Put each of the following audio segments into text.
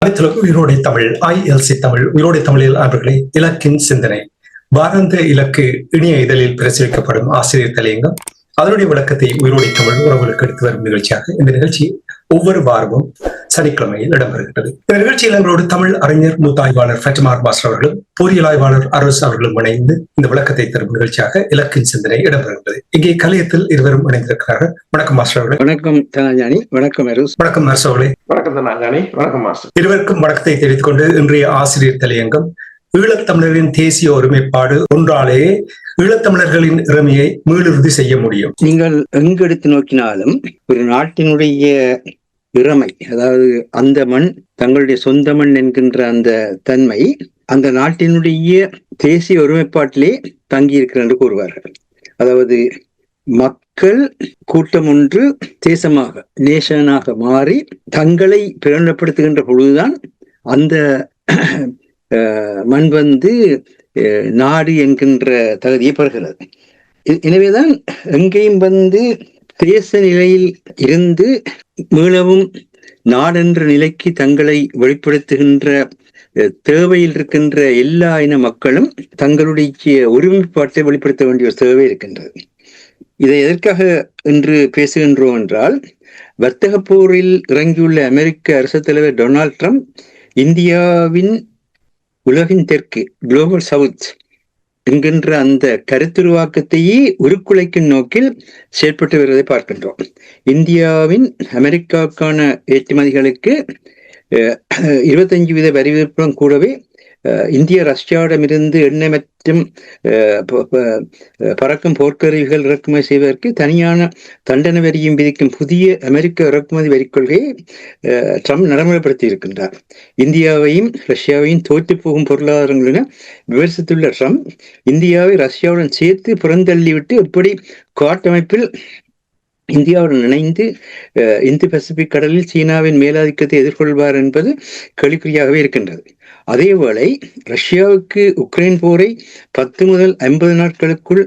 அனைத்துலக உயிரோடை தமிழ் ILC தமிழ் உயிரோடை தமிழில் அவர்களை இலக்கின் சிந்தனை வாராந்த இலக்கு இணைய இதழில் பிரசுரிக்கப்படும் ஆசிரியர் தலையங்கம் அதனுடைய விளக்கத்தை உயிரோடை தமிழ் உறவுகளுக்கு எடுத்து வரும் நிகழ்ச்சியாக இந்த நிகழ்ச்சி ஒவ்வொரு வாரமும் சனிக்கிழமையில் இடம்பெறுகிறது. இந்த நிகழ்ச்சியில் எங்களோடு தமிழ் அறிஞர் மூத்த ஆய்வாளர் ஃபெட்டமார் பாஸ்டர் அவர்களும் பொறியியல் ஆய்வாளர் அரசு அவர்களும் இணைந்து இந்த விளக்கத்தை தரும் நிகழ்ச்சியாக இலக்கின் சிந்தனை இடம்பெறுகிறது. இங்கே கலையத்தில் இருவரும் இணைந்திருக்கிறார்கள். வணக்கம் மாஸ்டர் அவர்களே. வணக்கம் தனாஞானி. வணக்கம் அரசு. வணக்கம் அரசு அவர்களே. வணக்கம் தனாஞானி. வணக்கம் மாஸ்டர். இருவருக்கும் வணக்கத்தை தெரிவித்துக் கொண்டு இன்றைய ஆசிரியர் தலையங்கம் ஈழத்தமிழரின் தேசிய ஒருமைப்பாடு ஒன்றாலேயே ஈழத்தமிழர்களின் இறமையை மீளுறுதி செய்ய முடியும். நீங்கள் எங்கு எடுத்து நோக்கினாலும் ஒரு நாட்டினுடைய இறமை, அதாவது அந்த மண் தங்களுடைய சொந்த மண் என்கின்ற அந்த தன்மை அந்த நாட்டினுடைய தேசிய ஒருமைப்பாட்டிலே தங்கி இருக்கிறது என்று கூறுவார்கள். அதாவது மக்கள் கூட்டம் ஒன்று தேசமாக நேஷனாக மாறி தங்களை பிரகடனப்படுத்துகின்ற பொழுதுதான் அந்த மண் நாடு என்கின்ற தகுதியை பெறுகிறது. எனவேதான் எங்கேயும் தேச நிலையில் இருந்து மீளவும் நாடென்ற நிலைக்கு தங்களை வெளிப்படுத்துகின்ற தேவையில் இருக்கின்ற எல்லா இன மக்களும் தங்களுடைய ஒருமைப்பாட்டை வெளிப்படுத்த வேண்டிய ஒரு தேவை இருக்கின்றது. இதை எதற்காக என்று பேசுகின்றோம் என்றால், வர்த்தக போரில் இறங்கியுள்ள அமெரிக்க அரசு தலைவர் டொனால்ட் ட்ரம்ப் இந்தியாவின் உலகின் தெற்கு குளோபல் சவுத் என்கின்ற அந்த கருத்துருவாக்கத்தையே உருக்குலைக்கும் நோக்கில் செயற்பட்டு வருவதை பார்க்கின்றோம். இந்தியாவின் அமெரிக்காவுக்கான ஏற்றுமதிகளுக்கு 25% வரி விதிப்புடன் கூடவே இந்திய ரஷ்யாவிடமிருந்து எண்ணெய் மற்றும் பறக்கும் போர்க்கருவிகள் இறக்குமதி செய்வதற்கு தனியான தண்டனை வரியும் விதிக்கும் புதிய அமெரிக்க இறக்குமதி வரி கொள்கையை ட்ரம்ப் நடைமுறைப்படுத்தி இருக்கின்றார். இந்தியாவையும் ரஷ்யாவையும் தோற்று போகும் பொருளாதாரங்கள் என விமர்சித்துள்ள ட்ரம்ப் இந்தியாவை ரஷ்யாவுடன் சேர்த்து புறந்தள்ளிவிட்டு எப்படி காட்டமைப்பில் இந்தியாவுடன் இணைந்து இந்து பசிபிக் கடலில் சீனாவின் மேலாதிக்கத்தை எதிர்கொள்வார் என்பது கேள்விக்குறியாகவே இருக்கின்றது. அதேவேளை ரஷ்யாவுக்கு உக்ரைன் போரை 10 முதல் 50 நாட்களுக்குள்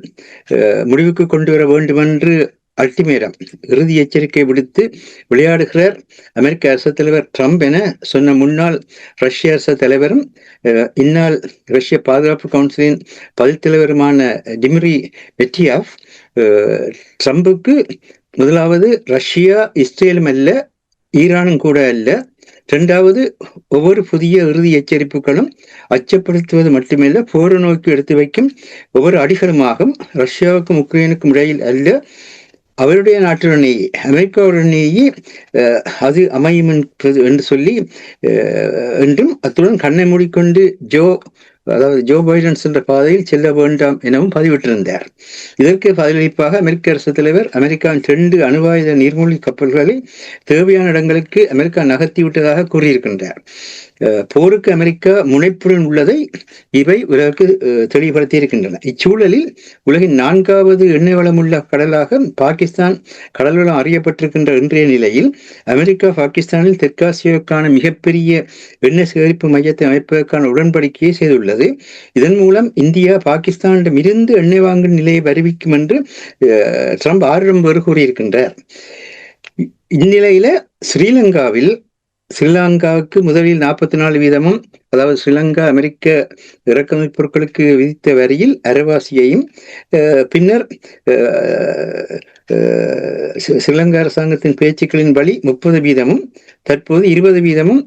முடிவுக்கு கொண்டு வர வேண்டும் என்று அல்டிமேரம் இறுதி எச்சரிக்கை விடுத்து விளையாடுகிறார் அமெரிக்க அரசு தலைவர் ட்ரம்ப் என சொன்ன முன்னாள் ரஷ்ய அரசு தலைவரும் இந்நாள் ரஷ்ய பாதுகாப்பு கவுன்சிலின் பதில் தலைவருமான டிமிட்ரி மெட்வியேவ் ட்ரம்புக்கு முதலாவது ரஷ்யா இஸ்ரேலும் அல்ல, ஈரானும் கூட அல்ல, இரண்டாவது ஒவ்வொரு புதிய இறுதி எச்சரிப்புகளும் அச்சப்படுத்துவது மட்டுமல்ல, போரை நோக்கி எடுத்து வைக்கும் ஒவ்வொரு அடிகளுமாகும் ரஷ்யாவுக்கும் உக்ரைனுக்கும் இடையில் அல்ல, அவருடைய நாட்டுடனேயே அமெரிக்காவுடனேயே அது அமையும் என்று சொல்லி என்றும் அத்துடன் கண்ணை மூடிக்கொண்டு ஜோ பைடன் சென்ற பாதையில் செல்ல வேண்டாம் எனவும் பதிவிட்டிருந்தார். இதற்கு பதிலளிப்பாக அமெரிக்க அரசு தலைவர் அமெரிக்காவின் 2 அணுவாயுத நீர்மூழ்கி கப்பல்களை தேவையான இடங்களுக்கு அமெரிக்கா நகர்த்திவிட்டதாக கூறியிருக்கின்றார். போருக்கு அமெரிக்கா முனைப்புடன் உள்ளதை இவை உலகுக்கு தெளிவுபடுத்தி இருக்கின்றன. இச்சூழலில் உலகின் 4வது எண்ணெய் வளமுள்ள கடலாக பாகிஸ்தான் கடல் வளம் அறியப்பட்டிருக்கின்ற இன்றைய நிலையில் அமெரிக்கா பாகிஸ்தானில் தெற்காசியாவுக்கான மிகப்பெரிய எண்ணெய் சேகரிப்பு மையத்தை அமைப்பதற்கான உடன்படிக்கையை செய்துள்ளது. இதன் மூலம் இந்தியா பாகிஸ்தானிடம் இருந்து எண்ணெய் வாங்கும் நிலையை அறிவிக்கும் என்று ட்ரம்ப் 6 நம்பர் கூறியிருக்கின்றார். இந்நிலையில ஸ்ரீலங்காவுக்கு முதலில் 44%, அதாவது ஸ்ரீலங்கா அமெரிக்க இறக்குமதி பொருட்களுக்கு விதித்த வரியில் அரைவாசியையும் பின்னர் ஸ்ரீலங்கா அரசாங்கத்தின் பேச்சுக்களின் வழி 30%, தற்போது 20%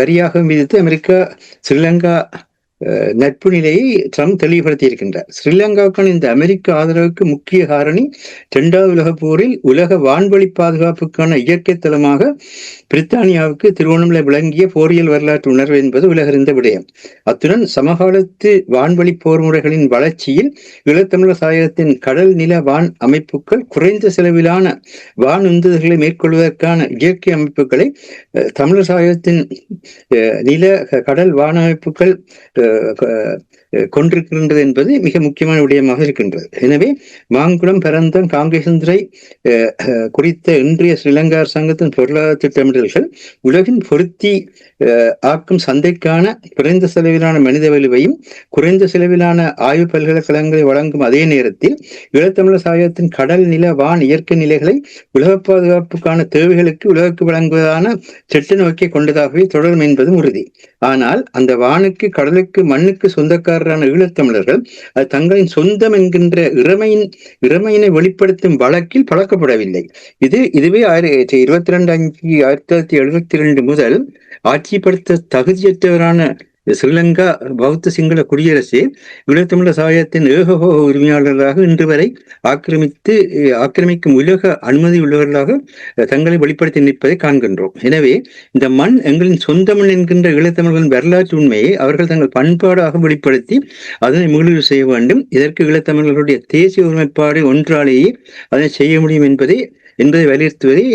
வரியாக விதித்து அமெரிக்கா ஸ்ரீலங்கா நட்பு நிலையை ட்ரம்ப் தெளிவுபடுத்தி இருக்கின்றார். ஸ்ரீலங்காவுக்கான இந்த அமெரிக்க ஆதரவுக்கு முக்கிய காரணி 2வது உலகப் போரில் உலக வான்வழி பாதுகாப்புக்கான இயற்கை தளமாக பிரித்தானியாவுக்கு திருவோணமலை விளங்கிய போரியல் வரலாற்று உணர்வு என்பது உலகறிந்த விடயம். அத்துடன் சமகாலத்து வான்வழி போர் முறைகளின் வளர்ச்சியில் ஈழத்தமிழர் தாயகத்தின் கடல் நில வான் அமைப்புகள் குறைந்த செலவிலான வான் உந்துதல்களை மேற்கொள்வதற்கான இயற்கை அமைப்புகளை தமிழர் தாயகத்தின் நில கடல் வான் அமைப்புகள் கொண்டிருக்கின்றது என்பது மிக முக்கியமான விடயமாக இருக்கின்றது. எனவே மாங்குளம், பரந்தன், காங்கேசந்துறை குறித்த இன்றைய ஸ்ரீலங்கா அரசாங்கத்தின் பொருளாதார திட்டமிடல்கள் உலகின் பொருத்தி ஆக்கும் சந்தைக்கான குறைந்த செலவிலான மனித வலுவையும் குறைந்த செலவிலான ஆய்வு பல்கலைக்கழகங்களை வழங்கும் அதே நேரத்தில் ஈழத்தமிழர் சமுதாயத்தின் கடல், நில, வான், இயற்கை நிலைகளை உலக பாதுகாப்புக்கான தேவைகளுக்கு உலகுக்கு வழங்குவதான திட்ட நோக்கி கொண்டதாகவே தொடரும் என்பது உறுதி. ஆனால் அந்த வானுக்கு, கடலுக்கு, மண்ணுக்கு சொந்தக்காரரான ஈழத்தமிழர்கள் அது தங்களின் சொந்தம் என்கின்ற இறைமையினை வெளிப்படுத்தும் வழக்கில் பழக்கப்படவில்லை. இதுவே 22/5/1972 முதல் ஆட்சிப்படுத்த தகுதியற்றவரான ஸ்ரீலங்கா பௌத்த சிங்கள குடியரசே ஈழத்தமிழர் சமுதாயத்தின் ஏகபோக உரிமையாளர்களாக இன்று வரை ஆக்கிரமிக்கும் உலக அனுமதி உள்ளவர்களாக தங்களை வெளிப்படுத்தி நிற்பதை காண்கின்றோம். எனவே இந்த மண் எங்களின் சொந்த மண் என்கின்ற ஈழத்தமிழர்களின் வரலாற்று உண்மையை அவர்கள் தங்கள் பண்பாடாக வெளிப்படுத்தி அதனை மீளூறு செய்ய வேண்டும். இதற்கு ஈழத்தமிழர்களுடைய தேசிய ஒருமைப்பாடு ஒன்றாலேயே அதனை செய்ய முடியும் என்பதை வலியுறுத்துவதே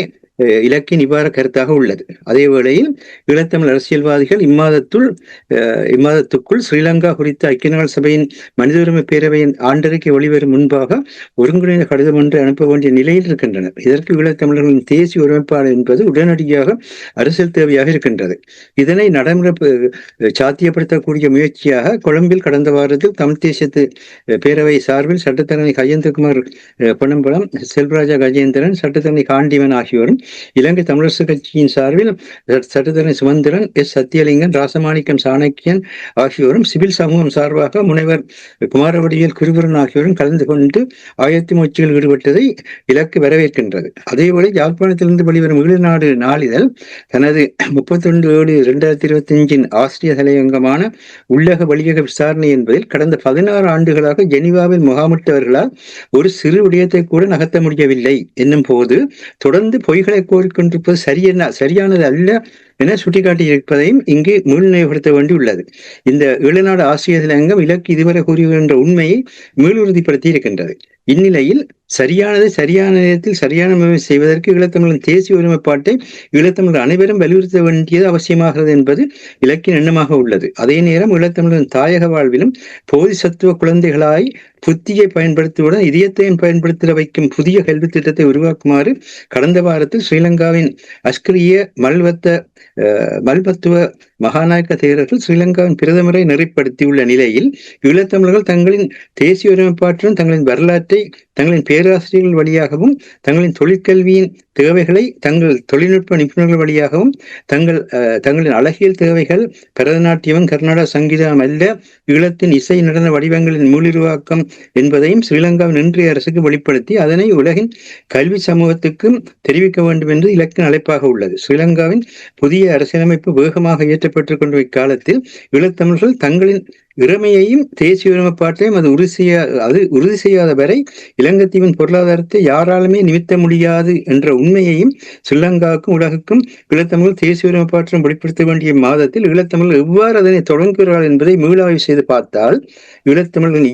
இலக்கிய நிவார கருத்தாக உள்ளது. அதே வேளையில் ஈழத்தமிழ் அரசியல்வாதிகள் இம்மாதத்துக்குள் ஸ்ரீலங்கா குறித்த ஐக்கிய நாடு சபையின் மனித உரிமை பேரவையின் ஆண்டறிக்கை வெளிவரும் முன்பாக ஒருங்கிணைந்த கடிதம் ஒன்று அனுப்ப வேண்டிய நிலையில் இருக்கின்றனர். இதற்கு ஈழத்தமிழர்களின் தேசிய ஒருமைப்பாடு என்பது உடனடியாக அரசியல் தேவையாக இருக்கின்றது. இதனை நடைமுறை சாத்தியப்படுத்தக்கூடிய முயற்சியாக கொழும்பில் கடந்த வாரத்தில் தமிழ் தேசிய பேரவை சார்பில் சட்டத்தரணி கஜேந்திரகுமார் பொன்னம்பலம், செல்வராஜா கஜேந்திரன், சட்டத்தரணி காண்டிவன் ஆகியோரும், இலங்கை தமிழரசு கட்சியின் சார்பில் சட்டத்தரணி சுமந்திரன், எஸ். சத்தியலிங்கன், ராசமாணிக்கம் சாணக்கியன் ஆகியோரும், சிவில் சமூகம் சார்பாக முனைவர் குமாரவடிவேல் குருபரன் ஆகியோரும் கலந்து கொண்டு ஆயத்த முயற்சியில் ஈடுபட்டதை இலக்கு வரவேற்கின்றது. அதேவேளை யாழ்ப்பாணத்திலிருந்து வெளிவரும் ஈழநாடு நாளிதழ் தனது 31/7/2025 ஆசிரிய தலையங்கமான உள்ளக வழியக விசாரணை என்பதில் கடந்த 16 ஆண்டுகளாக ஜெனீவாவில் முகாமிட்டவர்களால் ஒரு சிறு விடயத்தை கூட நகர்த்த முடியவில்லை என்னும் போது தொடர்ந்து பொய்களை கோரிக்கொண்டிருப்பது சரியானது அல்ல என சுட்டிக்காட்டியிருப்பதையும் இங்கு மீள்நிலைப்படுத்த வேண்டியுள்ளது. இந்த ஈழநாடு ஆசிரியர் தலையங்கம் இலக்கு இதுவரை கூறுகின்ற உண்மையை மீளுறுதிப்படுத்தி இருக்கின்றது. இந்நிலையில் சரியான நேரத்தில் சரியான முயற்சி செய்வதற்கு ஈழத்தமிழின் தேசிய ஒருமைப்பாட்டை ஈழத்தமிழர் அனைவரும் வலியுறுத்த வேண்டியது அவசியமாகிறது என்பது இலக்கின் எண்ணமாக உள்ளது. அதே நேரம் ஈழத்தமிழரின் தாயக வாழ்விலும் போதிசத்துவ குழந்தைகளாய் புத்தியை பயன்படுத்துவதுடன் இதயத்தையும் பயன்படுத்த வைக்கும் புதிய கல்வி திட்டத்தை உருவாக்குமாறு கடந்த வாரத்தில் ஸ்ரீலங்காவின் அஸ்கிரிய மல்பத்துவ மகாநாயக்க தேரர்கள் ஸ்ரீலங்காவின் பிரதமரை நெறிப்படுத்தியுள்ள நிலையில் ஈழத்தமிழர்கள் தங்களின் தேசிய ஒருமைப்பாட்டுடன் தங்களின் வரலாற்றை தங்களின் பேராசிரியர்கள் வழியாகவும் தங்களின் தொழிற்கல்வியின் தேவைகளை தங்கள் தொழில்நுட்ப நிபுணர்கள் வழியாகவும் தங்களின் அழகியல் தேவைகள் பரதநாட்டியம், கர்நாடக சங்கீதம் அல்ல, ஈழத்தின் இசை நடன வடிவங்களின் மீளுருவாக்கம் என்பதையும் ஸ்ரீலங்காவின் இன்றைய அரசுக்கு வெளிப்படுத்தி அதனை உலகின் கல்வி சமூகத்துக்கும் தெரிவிக்க வேண்டும் என்று இலக்கின் அழைப்பாக உள்ளது. ஸ்ரீலங்காவின் புதிய அரசியலமைப்பு வேகமாக இயற்றப்பட்டுக் கொண்ட இக்காலத்தில் ஈழத்தமிழர்கள் தங்களின் இறைமையையும் தேசிய ஒருமைப்பாட்டையும் அது உறுதி செய்யாத வரை இலங்கைத்தீவின் பொருளாதாரத்தை யாராலுமே நிமித்த முடியாது என்ற உண்மையையும் ஸ்ரீலங்காவுக்கும் உலகுக்கும் ஈழத்தமிழ் தேசிய ஒருமைப்பாற்றம் வெளிப்படுத்த வேண்டிய மாதத்தில் ஈழத்தமிழ் எவ்வாறு அதனை தொடங்குகிறார்கள் என்பதை மீளாய்வு செய்து பார்த்தால் ஈழத்தமிழின்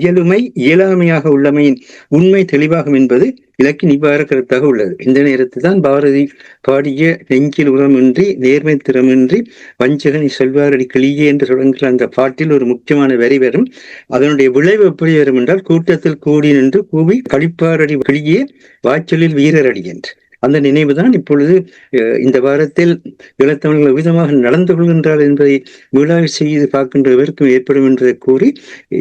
இயலாமையாக உள்ளமையின் உண்மை தெளிவாகும் என்பது இலக்கின் இவ்வாறு கருத்தாக உள்ளது. இந்த நேரத்தில் தான் பாரதி பாடிய நெஞ்சில் உரமின்றி நேர்மை திறமின்றி வஞ்சகனை செல்வாரடி கிளியே என்று தொடங்குகிற அந்த பாட்டில் ஒரு முக்கியமான வரி வரும். அதனுடைய விளைவு எப்படி வரும் என்றால், கூட்டத்தில் கூடி நின்று கூவி கழிப்பாரடி கிளியே வாய்ச்சொல்லில் வீரரடி என்று. அந்த நினைவுதான் இப்பொழுது இந்த வாரத்தில் ஈழத்தமிழர்கள் விதமாக நடந்து கொள்கின்றார் என்பதை மீளாய்வு செய்து பார்க்கின்றவருக்கும் ஏற்படும் என்பதை கூறி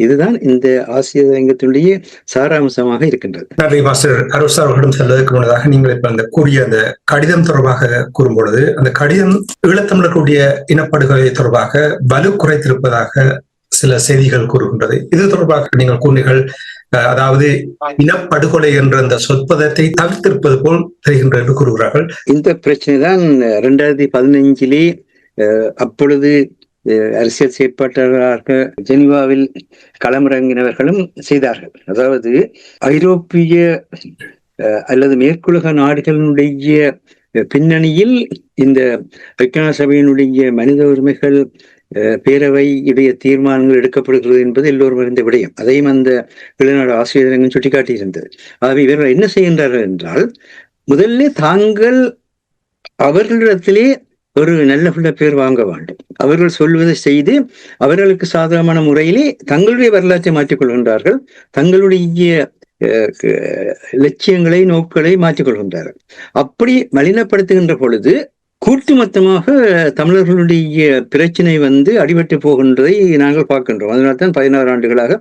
இதுதான் இந்த ஆசிரியர் அரங்கத்தினுடைய சாராம்சமாக இருக்கின்றது. நன்றி மாஸ்டர் அருள் அவர்களிடம் செல்வதற்கு முன்னதாக நீங்கள் இப்ப அந்த கூறிய அந்த கடிதம் தொடர்பாக கூறும்பொழுது அந்த கடிதம் ஈழத்தமிழர்களுடைய இனப்படுகொலை தொடர்பாக வலு குறைத்திருப்பதாக சில செய்திகள் கூறுகின்றது. இது தொடர்பாக நீங்கள் கூறினீர்கள், அதாவது இனப்படுகொலை என்ற அந்த சொற்பதத்தை தவிர்த்திருப்பது போல் தெரிகின்றது என்று கூறுகிறார்கள். இந்த பிரச்சனை தான் 2015 அப்பொழுது அரசியல் செயற்பாட்டாளராக ஜெனீவாவில் களமிறங்கினவர்களும் செய்தார்கள். அதாவது ஐரோப்பிய அல்லது மேற்குலக நாடுகளினுடைய பின்னணியில் இந்த ஐக்கிய நாடு சபையினுடைய மனித உரிமைகள் பேரவையுடைய தீர்மானங்கள் எடுக்கப்படுகிறது என்பது எல்லோரும் அறிந்த விடயம். அதையும் அந்த ஈழநாடு ஆசிரியர் சுட்டிக்காட்டியிருந்தது. ஆகவே இவர்கள் என்ன செய்கின்றார்கள் என்றால், முதல்ல தாங்கள் அவர்களிடத்திலே ஒரு நல்ல பேர் வாங்க வேண்டும். அவர்கள் சொல்வதை செய்து அவர்களுக்கு சாதகமான முறையிலே தங்களுடைய வரலாற்றை மாற்றிக் கொள்கின்றார்கள். தங்களுடைய லட்சியங்களை நோக்களை மாற்றிக் கொள்கின்றார்கள். அப்படி மலினப்படுத்துகின்ற பொழுது கூட்டுமொத்தமாக தமிழர்களுடைய பிரச்சனை அடிபட்டு போகின்றதை நாங்கள் பார்க்கின்றோம். அதனால்தான் 16 ஆண்டுகளாக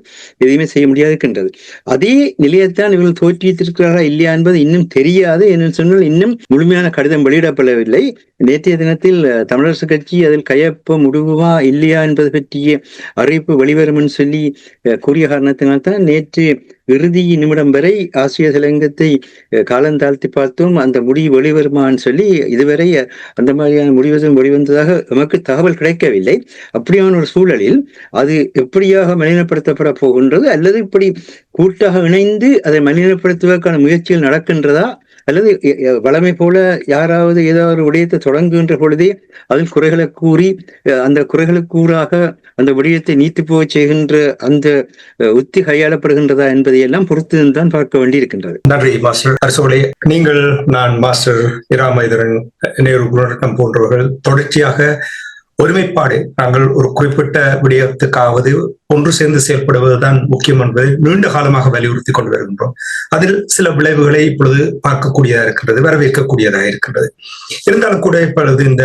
எதையுமே செய்ய முடியாது இருக்கின்றது. அதே நிலையத்தான் இவர்கள் தோற்றுவித்திருக்கிறார்களா இல்லையா என்பது இன்னும் தெரியாது. என்று சொன்னால் இன்னும் முழுமையான கடிதம் வெளியிடப்படவில்லை. நேற்றைய தினத்தில் தமிழரசு கட்சி அதில் கையொப்ப முடிவுமா இல்லையா என்பது பற்றிய அறிவிப்பு வெளிவரும் என்று சொல்லி கூறிய காரணத்தினால்தான் நேற்று இறுதி நிமிடம் வரை ஆசிய தலையங்கத்தை காலந்தாழ்த்தி பார்த்தோம். அந்த முடிவு வெளிவருமான்னு சொல்லி இதுவரை அந்த மாதிரியான முடிவதும் வெளிவந்ததாக நமக்கு தகவல் கிடைக்கவில்லை. அப்படியான ஒரு சூழலில் அது எப்படியாக மலினப்படுத்தப்பட போகின்றது, அல்லது இப்படி கூட்டாக இணைந்து அதை மலினப்படுத்துவதற்கான முயற்சிகள் நடக்கின்றதா, அல்லது வளமை போல யாராவது ஏதாவது ஒரு விடயத்தை தொடங்குகின்ற பொழுதே அதில் குறைகளை கூறி அந்த குறைகளுக்கு கூறாக அந்த விடயத்தை நீத்து போக செய்கின்ற அந்த உத்தி கையாளப்படுகின்றதா என்பதையெல்லாம் பொறுத்து தான் பார்க்க வேண்டியிருக்கின்றது. நன்றி மாஸ்டர் அரசோலை. நீங்கள், நான், மாஸ்டர் இராமைதரன், நேரு குணரட்னம் போன்றவர்கள் தொடர்ச்சியாக ஒருமைப்பாடு, நாங்கள் ஒரு குறிப்பிட்ட விடயத்துக்காவது ஒன்று சேர்ந்து செயல்படுவதுதான் முக்கியம் என்பதை நீண்ட காலமாக வலியுறுத்தி கொண்டு வருகின்றோம். அதில் சில விளைவுகளை இப்பொழுது பார்க்கக்கூடியதாக இருக்கின்றது, வரவேற்கக்கூடியதாக இருக்கின்றது. இருந்தாலும் கூட இப்பொழுது இந்த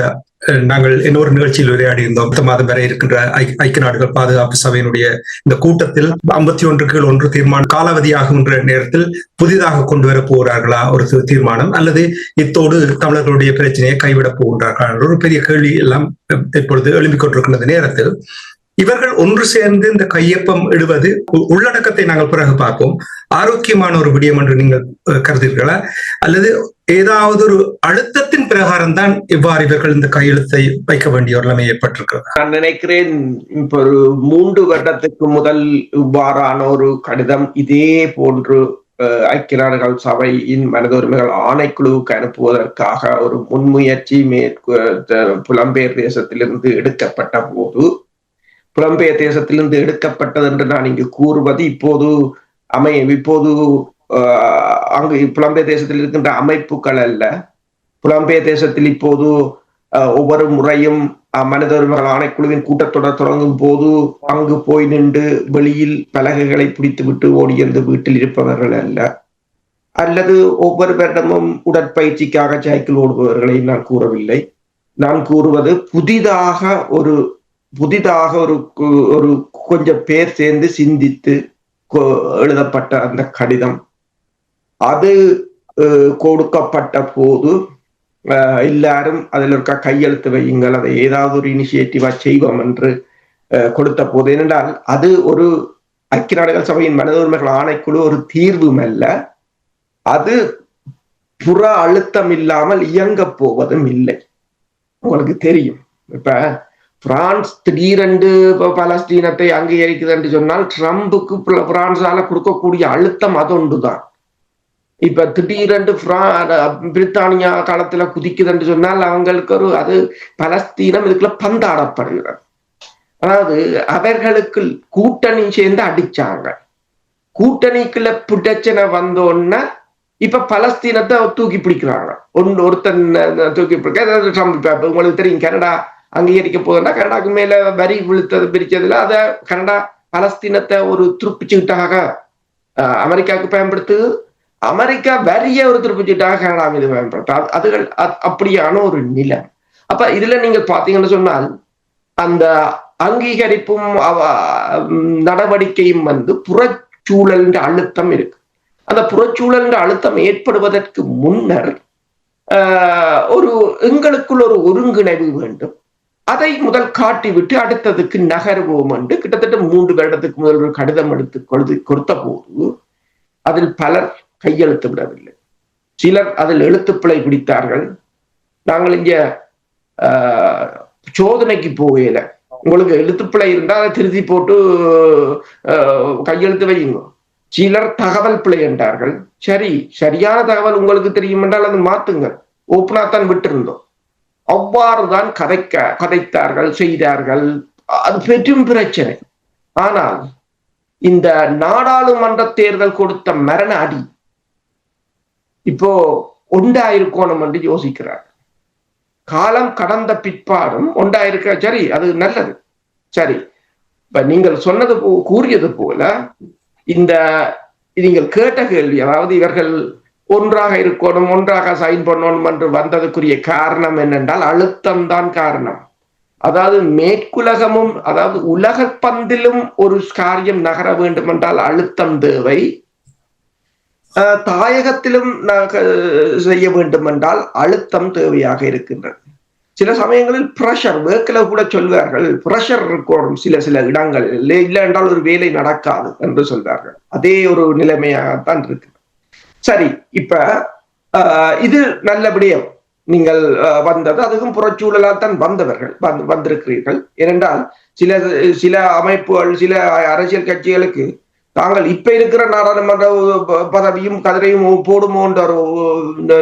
நாங்கள் இன்னொரு நிகழ்ச்சியில் உரையாடி இருந்தோம். அடுத்த மாதம் வரை இருக்கின்ற ஐக்கிய நாடுகள் பாதுகாப்பு சபையினுடைய இந்த கூட்டத்தில் 51 தீர்மானம் காலாவதியாகின்ற நேரத்தில் புதிதாக கொண்டு வர போகிறார்களா ஒரு தீர்மானம், அல்லது இத்தோடு தமிழர்களுடைய பிரச்சனையை கைவிடப் போகின்றார்களா என்ற ஒரு பெரிய கேள்வி எல்லாம் இப்பொழுது எழும்பிக் கொண்டிருக்கின்ற நேரத்தில் இவர்கள் ஒன்று சேர்ந்து இந்த கையொப்பம் இடுவது உள்ளடக்கத்தை நாங்கள் பிறகு பார்ப்போம். ஆரோக்கியமான ஒரு விடயம் என்று நீங்கள் கருதுகிறீர்களா, அல்லது ஏதாவது ஒரு அழுத்தத்தின் பிரகாரம் தான் இவ்வாறு இவர்கள் இந்த கையெழுத்தை வைக்க வேண்டிய ஒரு நிலைமை ஏற்பட்டிருக்கிறது? நான் நினைக்கிறேன், இப்ப ஒரு 3 வருடத்துக்கு முதல் இவ்வாறான ஒரு கடிதம் இதே போன்று ஐக்கிய நாடுகள் சபையின் மனித உரிமைகள் ஆணைக்குழுவுக்கு அனுப்புவதற்காக ஒரு முன்முயற்சி புலம்பெயர் தேசத்திலிருந்து எடுக்கப்பட்ட போது, புலம்பெயர் தேசத்திலிருந்து எடுக்கப்பட்டது என்று நான் இங்கு கூறுவது இப்போது அங்கு புலம்பெயர் தேசத்தில் இருக்கின்ற அமைப்புகள் அல்ல. புலம்பெயர் தேசத்தில் இப்போது ஒவ்வொரு முறையும் மனித உரிமைகள் ஆணைக்குழுவின் கூட்டத்தொடர் தொடங்கும் போது அங்கு போய் நின்று வெளியில் பலகைகளை பிடித்து விட்டு ஓடியந்து வீட்டில் இருப்பவர்கள் அல்ல, அல்லது ஒவ்வொரு வருடமும் உடற்பயிற்சிக்காக சைக்கிள் ஓடுபவர்களை நான் கூறவில்லை. நான் கூறுவது புதிதாக ஒரு கொஞ்சம் பேர் சேர்ந்து சிந்தித்து எழுதப்பட்ட அந்த கடிதம், அது கொடுக்கப்பட்ட போது எல்லாரும் அதில் இருக்க கையெழுத்து வையுங்கள், அதை ஏதாவது ஒரு இனிஷியேட்டிவா செய்வோம் என்று கொடுத்த போது, ஏனென்றால் அது ஒரு ஐக்கிய நாடுகள் சபையின் மனித உரிமைகள் ஆணைக்குழு ஒரு தீர்வும் அல்ல, அது புற அழுத்தம் இல்லாமல் இயங்க போவதும் இல்லை. உங்களுக்கு தெரியும், இப்ப பிரான்ஸ் திடீரென்று பலஸ்தீனத்தை அங்கீகரிக்குது என்று சொன்னால் ட்ரம்புக்கு பிரான்ஸால கொடுக்கக்கூடிய அழுத்தம் அது ஒன்றுதான். இப்ப திடீரென்று பிரித்தானியா காலத்துல குதிக்குது என்று சொன்னால் அவங்களுக்கு அது பலஸ்தீனம் இதுக்குள்ள பந்தாடப்படுகிறது. அதாவது அவர்களுக்கு கூட்டணி சேர்ந்து அடிச்சாங்க, கூட்டணிக்குள்ள பிரச்சனை வந்தோன்னா இப்ப பலஸ்தீனத்தை தூக்கி பிடிக்கிறாங்க. ஒருத்தன் தூக்கி பிடிக்க ட்ரம்ப், உங்களுக்கு தெரியும் கனடா அங்கீகரிக்க போதுன்னா கனடாக்கு மேல வரி விழுத்தது பிரிச்சதுல அத கனடா பலஸ்தீனத்தை ஒரு துருப்புச்சீட்டாக அமெரிக்காவுக்கு பயன்படுத்துது, அமெரிக்கா வரிய ஒரு துருப்புச்சீட்டாக கனடா மீது பயன்படுத்த, அதுகள் அப்படியான ஒரு நிலை. அப்ப இதுல நீங்க பாத்தீங்கன்னு சொன்னால் அந்த அங்கீகரிப்பும் நடவடிக்கையும் புறச்சூழல் அழுத்தம் இருக்கு. அந்த புறச்சூழல் அழுத்தம் ஏற்படுவதற்கு முன்னர் எங்களுக்குள் ஒரு ஒருங்கிணைவு வேண்டும். அதை முதல் காட்டிவிட்டு அடுத்ததுக்கு நகர்வோம் என்று கிட்டத்தட்ட 3 வருடத்துக்கு முதல் ஒரு கடிதம் எடுத்து கொடுத்த போது அதில் பலர் கையெழுத்து விடவில்லை, சிலர் அதில் எழுத்துப்பிழை பிடித்தார்கள். நாங்கள் இங்க சோதனைக்கு போகல, உங்களுக்கு எழுத்துப்பிழை இருந்தா அதை திருத்தி போட்டு கையெழுத்து வையுங்க. சிலர் தகவல் பிழை என்றார்கள். சரி, சரியான தகவல் உங்களுக்கு தெரியும் என்றால் அது மாத்துங்க, ஓப்பனாத்தான் விட்டிருந்தோம். அவ்வாறுதான் கதைத்தார்கள், செய்தார்கள். அது பெரும் பிரச்சனை. ஆனால் இந்த நாடாளுமன்ற தேர்தல் கொடுத்த மரண அடி இப்போ உண்டாயிருக்கணும் என்று யோசிக்கிறார். காலம் கடந்த பிற்பாடும் ஒன்றாயிருக்க, சரி, அது நல்லது. சரி, இப்ப நீங்கள் சொன்னது கூறியது போல இந்த நீங்கள் கேட்ட கேள்வி, அதாவது இவர்கள் ஒன்றாக இருக்கணும், ஒன்றாக சைன் பண்ணணும் என்று வந்ததுக்குரிய காரணம் என்னென்றால் அழுத்தம் தான் காரணம். அதாவது மேற்குலகமும், அதாவது உலக பந்திலும் ஒரு காரியம் நகர வேண்டும் என்றால் அழுத்தம் தேவை. தாயகத்திலும் செய்ய வேண்டும் என்றால் அழுத்தம் தேவையாக இருக்கின்றது. சில சமயங்களில் பிரஷர், வேர்க்கில் கூட சொல்வார்கள், பிரஷர் இருக்கணும் சில இடங்களில், இல்லை என்றால் ஒரு வேலை நடக்காது என்று சொல்வார்கள். அதே ஒரு நிலைமையாகத்தான் இருக்கு. சரி, இப்ப இது நல்லபடியும் நீங்கள் வந்தது, அதுவும் புறச்சூழலால் தான் வந்திருக்கிறீர்கள். ஏனென்றால் சில அமைப்புகள், சில அரசியல் கட்சிகளுக்கு தாங்கள் இப்ப இருக்கிற நாடாளுமன்ற பதவியும் கதிரையும் போடுமோன்ற ஒரு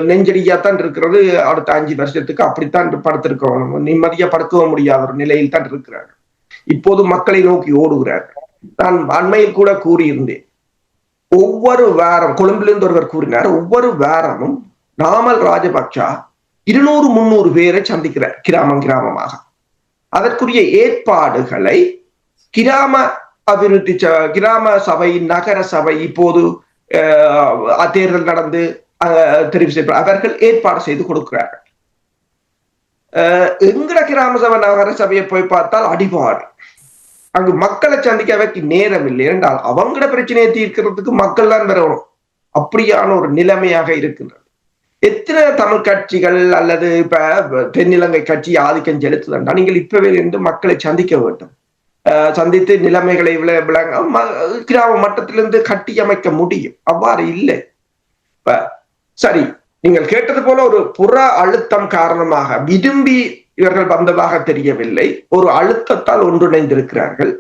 நெஞ்சடியாத்தான் இருக்கிறது. அடுத்த 5 வருஷத்துக்கு அப்படித்தான் படுத்திருக்கணும், நிம்மதியா படுக்கவும் முடியாத ஒரு நிலையில் தான் இருக்கிறார்கள். இப்போது மக்களை நோக்கி ஓடுகிறார்கள். நான் அண்மையில் கூட கூறியிருந்தேன், ஒவ்வொரு வாரம், கொழும்பிலிருந்து ஒருவர் கூறினார், ஒவ்வொரு வாரமும் நாமல் ராஜபக்சா 200-300 பேரை சந்திக்கிறார் கிராமமாக. அதற்குரிய ஏற்பாடுகளை கிராம சபை, நகர சபை, இப்போது தேர்தல் நடந்து தெரிவு செய்ய அவர்கள் ஏற்பாடு செய்து கொடுக்கிறார்கள். எங்கட கிராம சபை, நகர சபையை போய் பார்த்தால் அடிபாடு. அங்கு மக்களை சந்திக்க வைக்க நேரம் இல்லை என்றால் அவங்கள பிரச்சனையை தீர்க்கிறதுக்கு மக்கள் தான் வரணும். அப்படியான ஒரு நிலைமையாக இருக்கின்றது. எத்தனை தமிழ் கட்சிகள் அல்லது இப்ப தென்னிலங்கை கட்சி ஆதிக்கம் செலுத்துதா, நீங்கள் இப்பவே இருந்து மக்களை சந்திக்க வேண்டும். சந்தித்து நிலைமைகளை விளங்க கிராம மட்டத்திலிருந்து கட்டி அமைக்க முடியும். அவ்வாறு இல்லை. சரி, நீங்கள் கேட்டது போல ஒரு புற அழுத்தம் காரணமாக விரும்பி இவர்கள் வந்ததாக தெரியவில்லை, ஒரு அழுத்தத்தால் ஒன்றிணைந்திருக்கிறார்கள்.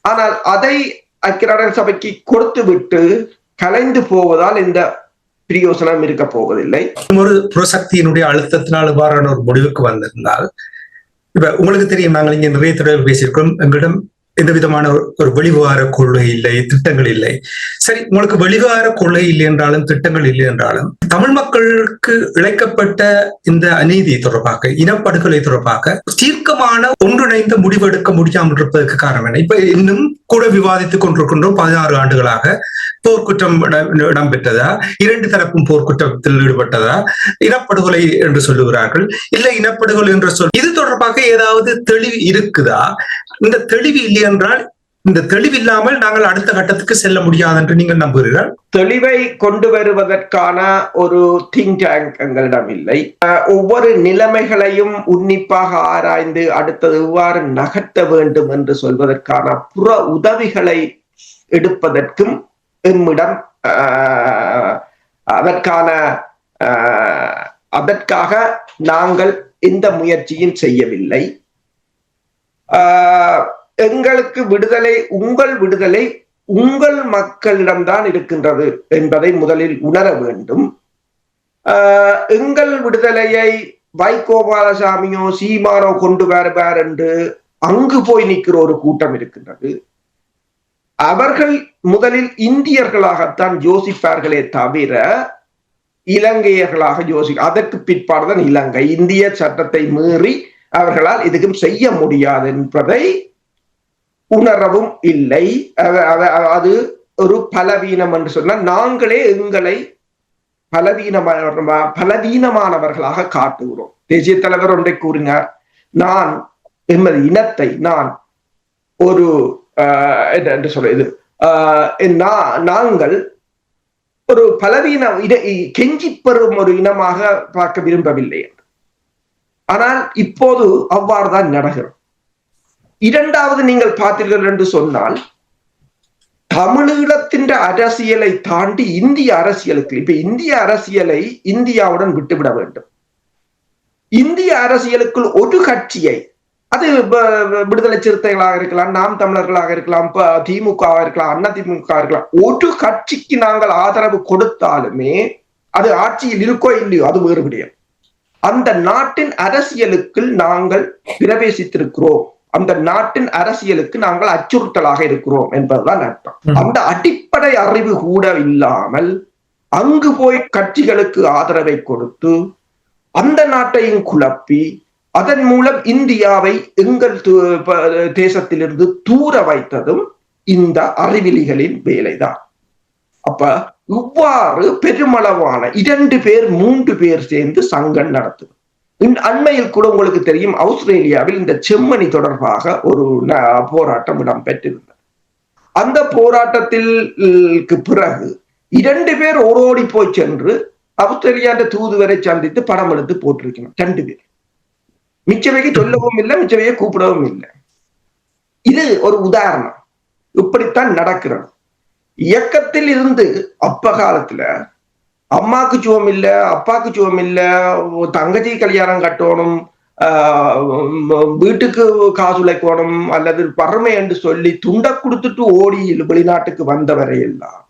ஆனால் அதை ஐக்கிய நாடுகள் சபைக்கு கொடுத்து விட்டு கலைந்து போவதால் இந்த பிரயோசனம் இருக்க போவதில்லை. ஒரு புறசக்தியினுடைய அழுத்தத்தினால் இவ்வாறான ஒரு முடிவுக்கு வந்திருந்தால், இப்ப உங்களுக்கு தெரியும், நாங்கள் இங்க நிறைய தடவை பேசியிருக்கிறோம், எங்களிடம் எந்த விதமான ஒரு வெளிவார கொள்கை இல்லை, திட்டங்கள் இல்லை. சரி, உங்களுக்கு வெளிவார கொள்கை இல்லை என்றாலும், திட்டங்கள் இல்லை என்றாலும், தமிழ் மக்களுக்கு இழைக்கப்பட்ட இந்த அநீதி தொடர்பாக, இனப்படுகொலை தொடர்பாக தீர்க்கமான ஒன்றிணைந்த முடிவெடுக்க முடியாமல் இருப்பதற்கு காரணம் என்ன? இப்ப இன்னும் கூட விவாதித்துக் கொண்டிருக்கின்றோம். 16 ஆண்டுகளாக போர்க்குற்றம் இடம்பெற்றதா, 2 தரப்பும் போர்க்குற்றத்தில் ஈடுபட்டதா, இனப்படுகொலை என்று சொல்லுகிறார்கள், இல்லை இனப்படுகொலை என்று இது தொடர்பாக ஏதாவது தெளிவு இருக்குதா? இந்த தெளிவு இல்லை என்றால், இந்த தெளிவில்லாமல் நாங்கள் அடுத்த கட்டத்துக்கு செல்ல முடியாது என்று நீங்கள் நம்புகிறீர்கள்? தெளிவை கொண்டு வருவதற்கான ஒரு திங்க் டேங்க் எங்களிடம் இல்லை. ஒவ்வொரு நிலைமைகளையும் உன்னிப்பாக ஆராய்ந்து அடுத்தது எவ்வாறு நகர்த்த வேண்டும் என்று சொல்வதற்கான புற உதவிகளை எடுப்பதற்கும் எம்மிடம் அதற்காக நாங்கள் எந்த முயற்சியும் செய்யவில்லை. எங்களுக்கு விடுதலை, உங்கள் விடுதலை உங்கள் மக்களிடம்தான் இருக்கின்றது என்பதை முதலில் உணர வேண்டும். எங்கள் விடுதலையை வைகோபாலசாமியோ சீமானோ கொண்டு வருவார் என்று அங்கு போய் நிற்கிற ஒரு கூட்டம் இருக்கின்றது. அவர்கள் முதலில் இந்தியர்களாகத்தான் யோசிப்பார்களே தவிர இலங்கையர்களாக அதற்கு பிற்பாடுதான் இலங்கை இந்திய சட்டத்தை மீறி அவர்களால் எதுவும் செய்ய முடியாது என்பதை உணரவும் இல்லை. அது ஒரு பலவீனம் என்று சொன்னால் நாங்களே எங்களை பலவீனமானவர்களாக காட்டுகிறோம். தேசிய தலைவர் ஒன்றை கூறினார், நான் எமது இனத்தை நான் ஒரு என்று சொல்றது நாங்கள் ஒரு கெஞ்சி பெறும் ஒரு இனமாக பார்க்க விரும்பவில்லை. ஆனால் இப்போது அவ்வாறுதான் நடக்கிறது. இரண்டாவது, நீங்கள் பார்த்தீர்கள் என்று சொன்னால், தமிழீழத்தின் அரசியலை தாண்டி இந்திய அரசியலுக்கு, இப்ப இந்திய அரசியலை இந்தியாவுடன் விட்டுவிட வேண்டும். இந்திய அரசியலுக்குள் ஒரு கட்சியை, அது விடுதலை சிறுத்தைகளாக இருக்கலாம், நாம் தமிழர்களாக இருக்கலாம், திமுக இருக்கலாம், அண்ணா திமுக இருக்கலாம், ஒரு கட்சிக்கு நாங்கள் ஆதரவு கொடுத்தாலுமே அது ஆட்சியில் இருக்கோ இல்லையோ அது வேறு விடயம். அந்த நாட்டின் அரசியலுக்குள் நாங்கள் பிரவேசித்திருக்கிறோம், அந்த நாட்டின் அரசியலுக்கு நாங்கள் அச்சுறுத்தலாக இருக்கிறோம் என்பதுதான் அர்த்தம். அந்த அடிப்படை அறிவு கூட இல்லாமல் அங்கு போய் கட்சிகளுக்கு ஆதரவை கொடுத்து அந்த நாட்டையும் குழப்பி அதன் மூலம் இந்தியாவை எங்கள் தேசத்திலிருந்து தூர வைத்ததும் இந்த அறிவிலிகளின் வேலைதான். அப்ப இவ்வாறு பெருமளவான 2 பேர் 3 பேர் சேர்ந்து சங்கம் நடத்தும். அண்மையில் கூட உங்களுக்கு தெரியும், ஆஸ்திரேலியாவில் இந்த செம்மணி தொடர்பாக ஒரு போராட்டம் இடம்பெற்றிருந்தது. அந்த போராட்டத்திற்கு பிறகு 2 பேர் ஓடோடி போய் சென்று ஆஸ்திரேலியா தூதுவரை சந்தித்து படம் எடுத்து போட்டிருக்கணும். 2 பேர். மிச்சவைக்கு சொல்லவும் இல்லை, மிச்சவையை கூப்பிடவும் இல்லை. இது ஒரு உதாரணம். இப்படித்தான் நடக்கிறது. இயக்கத்தில் இருந்து அப்ப காலத்துல அம்மாக்கு சுவம் இல்ல, அப்பாக்கு சுவம் இல்ல, தங்கச்சி கல்யாணம் கட்டணும், வீட்டுக்கு காசு உழைக்கணும் அல்லது வறுமை என்று சொல்லி துண்டை கொடுத்துட்டு ஓடி வெளிநாட்டுக்கு வந்தவரை எல்லாம்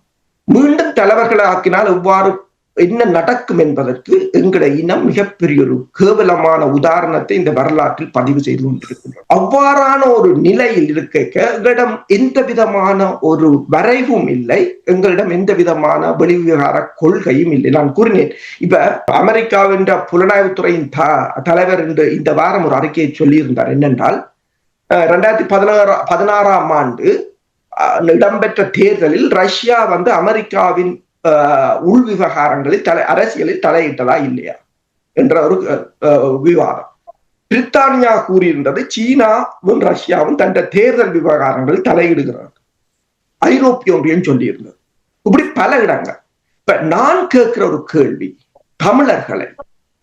மீண்டும் தலைவர்களை ஆக்கினால் எவ்வாறு என்ன நடக்கும் என்பதற்கு எங்களுடைய இனம் மிகப்பெரிய ஒரு கேவலமான உதாரணத்தை இந்த வரலாற்றில் பதிவு செய்து கொண்டிருக்கின்றோம். அவ்வாறான ஒரு நிலையில் இருக்க எங்களிடம் எந்த விதமான ஒரு வரைவும் இல்லை, எங்களிடம் எந்த விதமான வெளிவிவகார கொள்கையும் இல்லை. நான் கூறினேன், இப்ப அமெரிக்காவின் புலனாய்வுத்துறையின் தலைவர் என்று இந்த வாரம் ஒரு அறிக்கையை சொல்லியிருந்தார். என்னென்றால் 2016ஆம் ஆண்டு இடம்பெற்ற தேர்தலில் ரஷ்யா அமெரிக்காவின் உள் விவகாரங்களில் அரசியலில் தலையிட்டதா இல்லையா என்ற ஒரு விவாதம். பிரித்தானியா கூறியிருந்தது சீனாவும் ரஷ்யாவும் தன் தேர்தல் விவகாரங்களில் தலையிடுகிறார்கள். ஐரோப்பிய ஒன்றியம் சொல்லியிருந்தது. இப்படி பல இடங்கள். இப்ப நான் கேட்கிற ஒரு கேள்வி, தமிழர்களை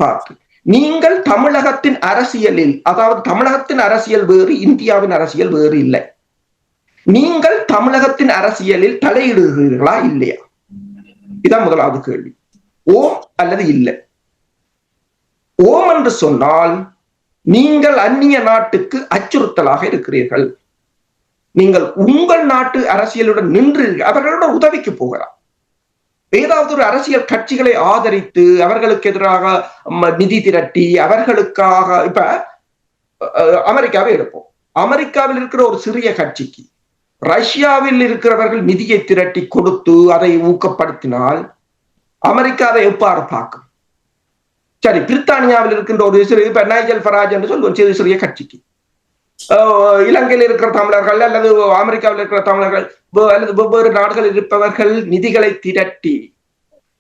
பார்த்து, நீங்கள் தமிழகத்தின் அரசியலில், அதாவது தமிழகத்தின் அரசியல் வேறு, இந்தியாவின் அரசியல் வேறு இல்லை, நீங்கள் தமிழகத்தின் அரசியலில் தலையிடுகிறீர்களா இல்லையா? இதான் முதலாவது கேள்வி. ஓம் அல்லது இல்லை. ஓம் என்று சொன்னால் நீங்கள் அந்நிய நாட்டுக்கு அச்சுறுத்தலாக இருக்கிறீர்கள். நீங்கள் உங்கள் நாட்டு அரசியலுடன் நின்று அவர்களுடன் உதவிக்கு போகலாம். ஏதாவது ஒரு அரசியல் கட்சிகளை ஆதரித்து அவர்களுக்கு எதிராக நிதி திரட்டி அவர்களுக்காக, இப்ப அமெரிக்காவை எடுப்போம். அமெரிக்காவில் இருக்கிற ஒரு சிறிய கட்சிக்கு ரஷ்யாவில் இருக்கிறவர்கள் நிதியை திரட்டி கொடுத்து அதை ஊக்கப்படுத்தினால் அமெரிக்கா அதை எவ்வாறு பார்க்கும்? சரி, பிரித்தானியாவில் இருக்கின்ற ஒரு சிறு, இப்ப நைஜல் ஃபராஜ் என்று சொல்லுவோம், சிறு சிறிய கட்சிக்கு இலங்கையில் இருக்கிற தமிழர்கள் அல்லது அமெரிக்காவில் இருக்கிற தமிழர்கள் அல்லது வெவ்வேறு நாடுகளில் இருப்பவர்கள் நிதிகளை திரட்டி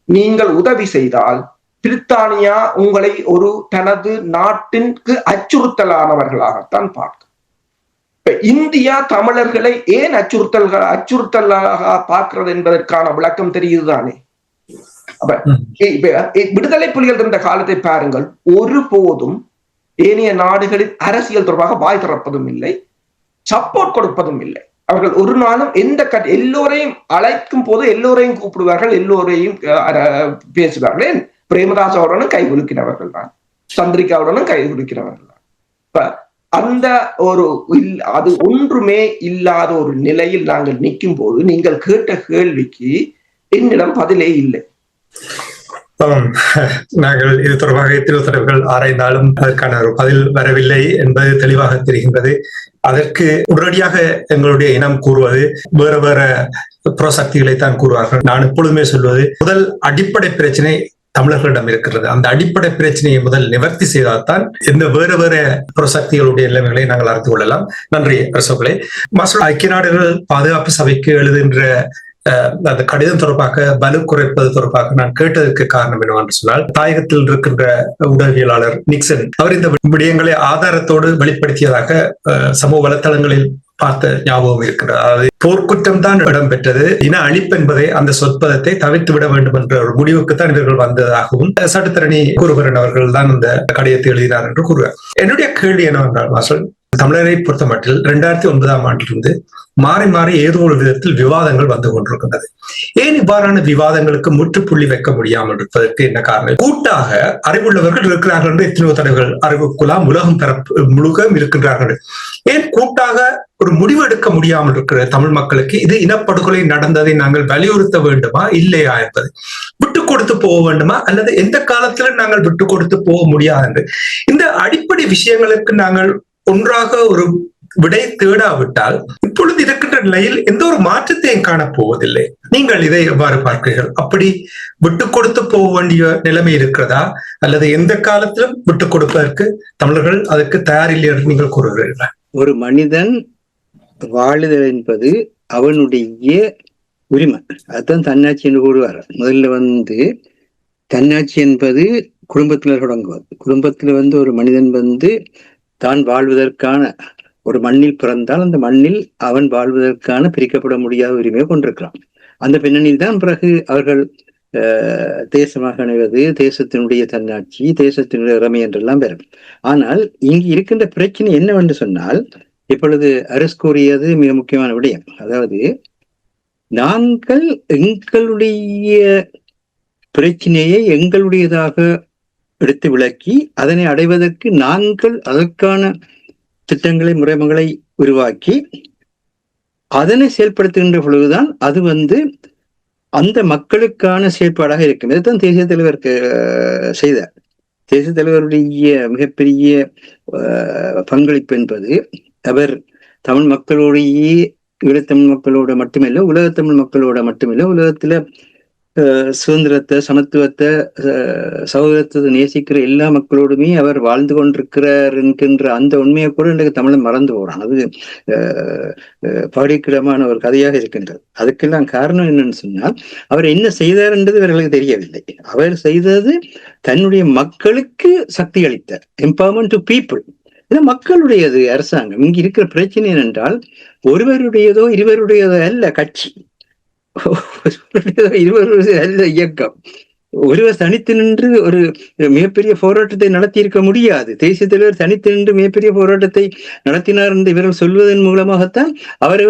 நீங்கள் உதவி செய்தால் பிரித்தானியா உங்களை ஒரு தனது நாட்டிற்கு அச்சுறுத்தலானவர்களாகத்தான் பார்க்கும். இந்தியா தமிழர்களை ஏன் அச்சுறுத்தலாக பார்க்கிறது என்பதற்கான விளக்கம் தெரியுதுதானே. விடுதலை புலிகள் இருந்த காலத்தை பாருங்கள், ஒருபோதும் ஏனைய நாடுகளின் அரசியல் தொடர்பாக வாய் திறப்பதும் இல்லை, சப்போர்ட் கொடுப்பதும் இல்லை. அவர்கள் ஒரு நாளும் எல்லோரையும் அழைக்கும் போது எல்லோரையும் கூப்பிடுவார்கள், எல்லோரையும் பேசுவார்கள். ஏன்? பிரேமதாசாவுடனும் கை குலுக்கினவர்கள் தான், சந்திரிகாவுடனும் கை குலுக்கினவர்கள் தான். இப்ப அந்த ஒரு அது ஒன்றுமே இல்லாத ஒரு நிலையில் நாங்கள் நிற்கும் போது நீங்கள் கேட்ட கேள்விக்கு என்னிடம் பதிலே இல்லை. நாங்கள் இது தொடர்பாக எத்தனை தடவைகள் ஆராய்ந்தாலும் அதற்கான ஒரு பதில் வரவில்லை என்பது தெளிவாக தெரிகின்றது. அதற்கு உடனடியாக எங்களுடைய இனம் கூறுவது வேற வேற புறசக்திகளை தான் கூறுவார்கள். நான் எப்பொழுதுமே சொல்வது, முதல் அடிப்படை பிரச்சனை தமிழர்களிடம் இருக்கிறது. அந்த அடிப்படை பிரச்சனையை முதல் நிவர்த்தி செய்தால்தான் இந்த வேற வேற புறசக்திகளுடைய நிலைமைகளை நாங்கள் அறிந்து கொள்ளலாம். நன்றி அரசோகளே. ஐக்கிய நாடுகள் பாதுகாப்பு சபைக்கு எழுதுகின்ற அந்த கடிதம் தொடர்பாக வலு குறைப்பது தொடர்பாக நான் கேட்டதற்கு காரணம் என்னவென்று சொன்னால், தாயகத்தில் இருக்கின்ற உடவியலாளர் நிக்சன் அவர் இந்த விடயங்களை ஆதாரத்தோடு வெளிப்படுத்தியதாக சமூக வலைத்தளங்களில் பார்த்த ஞாபகம் இருக்கிறது. அதாவது போர்க்குற்றம் தான் இடம்பெற்றது, இன அழிப்பு என்பதை அந்த சொற்பதத்தை தவிர்த்து விட வேண்டும் என்ற ஒரு முடிவுக்குத்தான் இவர்கள் வந்ததாகவும் சட்டத்தரணி குருபரன் அவர்கள் தான் அந்த கடிதத்தை எழுதினார் என்று கூறுவார். என்னுடைய கேள்வி என்னவென்றால், மாஸ்டர், தமிழரை பொறுத்த மட்டில் 2009ஆம் ஆண்டிலிருந்து மாறி மாறி ஏதோ ஒரு விதத்தில் விவாதங்கள் வந்து கொண்டிருக்கின்றது. ஏன் இவ்வாறான விவாதங்களுக்கு முற்றுப்புள்ளி வைக்க முடியாமல் இருப்பதற்கு என்ன காரணம்? கூட்டாக அறிவுள்ளவர்கள் இருக்கிறார்கள் என்று எத்தனையோ தடவைகள் அறிவுக்குலாம் உலகம் முழுகம் இருக்கின்றார்கள். ஏன் கூட்டாக ஒரு முடிவு எடுக்க முடியாமல் இருக்கிற தமிழ் மக்களுக்கு இது இனப்படுகொலை நடந்ததை நாங்கள் வலியுறுத்த வேண்டுமா இல்லையா என்பது, விட்டு கொடுத்து போக வேண்டுமா அல்லது எந்த காலத்திலும் நாங்கள் விட்டு கொடுத்து போக முடியாது என்று இந்த அடிப்படை விஷயங்களுக்கு நாங்கள் ஒன்றாக ஒரு விடை தேடாவிட்டால் இப்பொழுது இருக்கின்ற நிலையில் எந்த ஒரு மாற்றத்தையும் காணப்போவதில்லை. நீங்கள் இதை எவ்வாறு பார்க்கிறீர்கள்? அப்படி விட்டுக் கொடுத்து போக வேண்டிய நிலைமை இருக்கிறதா, அல்லது எந்த காலத்திலும் விட்டுக் கொடுப்பதற்கு தமிழர்கள் அதற்கு தயாரில்லை என்று நீங்கள் கூறுகிறீர்களா? ஒரு மனிதன் வாழுதல் என்பது அவனுடைய உரிமை. அதுதான் தன்னாட்சி என்று கூறுவார். முதல்ல தன்னாட்சி என்பது குடும்பத்துல தொடங்குவது. குடும்பத்துல ஒரு மனிதன் தான் வாழ்வதற்கான, ஒரு மண்ணில் பிறந்தால் அந்த மண்ணில் அவன் வாழ்வதற்கான பிரிக்கப்பட முடியாத உரிமையை கொண்டிருக்கிறான். அந்த பின்னணியில் தான் பிறகு அவர்கள் தேசமாக இணைவது, தேசத்தினுடைய தன்னாட்சி, தேசத்தினுடைய இறமை என்றெல்லாம் பெறும். ஆனால் இங்கு இருக்கின்ற பிரச்சனை என்னவென்று சொன்னால், இப்பொழுது அரசு கூறியது மிக முக்கியமான விடயம். அதாவது நாங்கள் எங்களுடைய பிரச்சனையை எங்களுடையதாக எடுத்து விளக்கி அதனை அடைவதற்கு நாங்கள் அதற்கான திட்டங்களை, முறைமைகளை உருவாக்கி அதனை செயல்படுத்துகின்ற பொழுதுதான் அது அந்த மக்களுக்கான செயற்பாடாக இருக்கும். இதைத்தான் தேசிய தலைவர் செய்தார். தேசிய தலைவருடைய மிகப்பெரிய பங்களிப்பு என்பது, அவர் தமிழ் மக்களோடையே, ஈழத்தமிழ் மக்களோட மட்டுமில்லை, உலகத்தமிழ் மக்களோட மட்டுமில்லை, உலகத்துல சுதந்திரத்தை, சமத்துவத்தை, சகோதரத்தை நேசிக்கிற எல்லா மக்களோடுமே அவர் வாழ்ந்து கொண்டிருக்கிறார் என்கின்ற அந்த உண்மையை கூட இன்றைக்கு தமிழன் மறந்து போறான். அது பாடிக்கிடமான ஒரு கதையாக இருக்கின்றது. அதுக்கெல்லாம் காரணம் என்னன்னு சொன்னால், அவர் என்ன செய்தார் என்றது இவர்களுக்கு தெரியவில்லை. அவர் செய்தது தன்னுடைய மக்களுக்கு சக்தி அளித்தார். Empowerment to people. இது மக்களுடையது அரசாங்கம். இங்க இருக்கிற பிரச்சனை என்னென்றால், ஒருவருடையதோ இருவருடையதோ அல்ல கட்சி, இருவருடைய அல்ல இயக்கம். ஒருவர் தனித்து நின்று ஒரு மிகப்பெரிய போராட்டத்தை நடத்தி இருக்க முடியாது. தேசிய தலைவர் தனித்து நின்று மிகப்பெரிய போராட்டத்தை நடத்தினார் என்று இவர்கள் சொல்வதன் மூலமாகத்தான் அவரை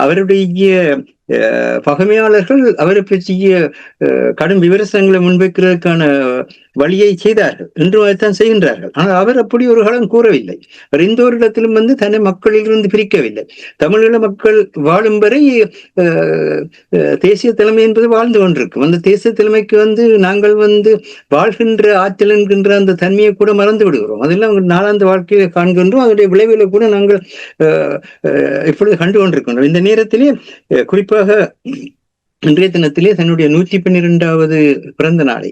அவருடைய பகைமையாளர்கள் அவரை பற்றிய கடும் விமர்சனங்களை முன்வைக்கிறதுக்கான வழியை செய்தார்கள், என்றுதான் செய்கின்றார்கள். ஆனால் அவர் அப்படி ஒரு காலம் கூறவில்லை. அவர் எந்த ஒரு இடத்திலும் தன்னை மக்களிலிருந்து பிரிக்கவில்லை. தமிழீழ மக்கள் வாழும் வரை தேசிய தலைமை என்பது வாழ்ந்து கொண்டிருக்கும். அந்த தேசிய தலைமைக்கு நாங்கள் வாழ்கின்ற ஆற்றல் என்கின்ற அந்த தன்மையை கூட மறந்து விடுகிறோம். அதெல்லாம் நாளாந்த வாழ்க்கையை காண்கின்றோம். அதனுடைய விளைவுகளை கூட நாங்கள் இப்பொழுது கண்டு கொண்டிருக்கின்றோம். இந்த நேரத்திலே குறிப்பாக இன்றைய தினத்திலே தன்னுடைய 112வது பிறந்த நாளை,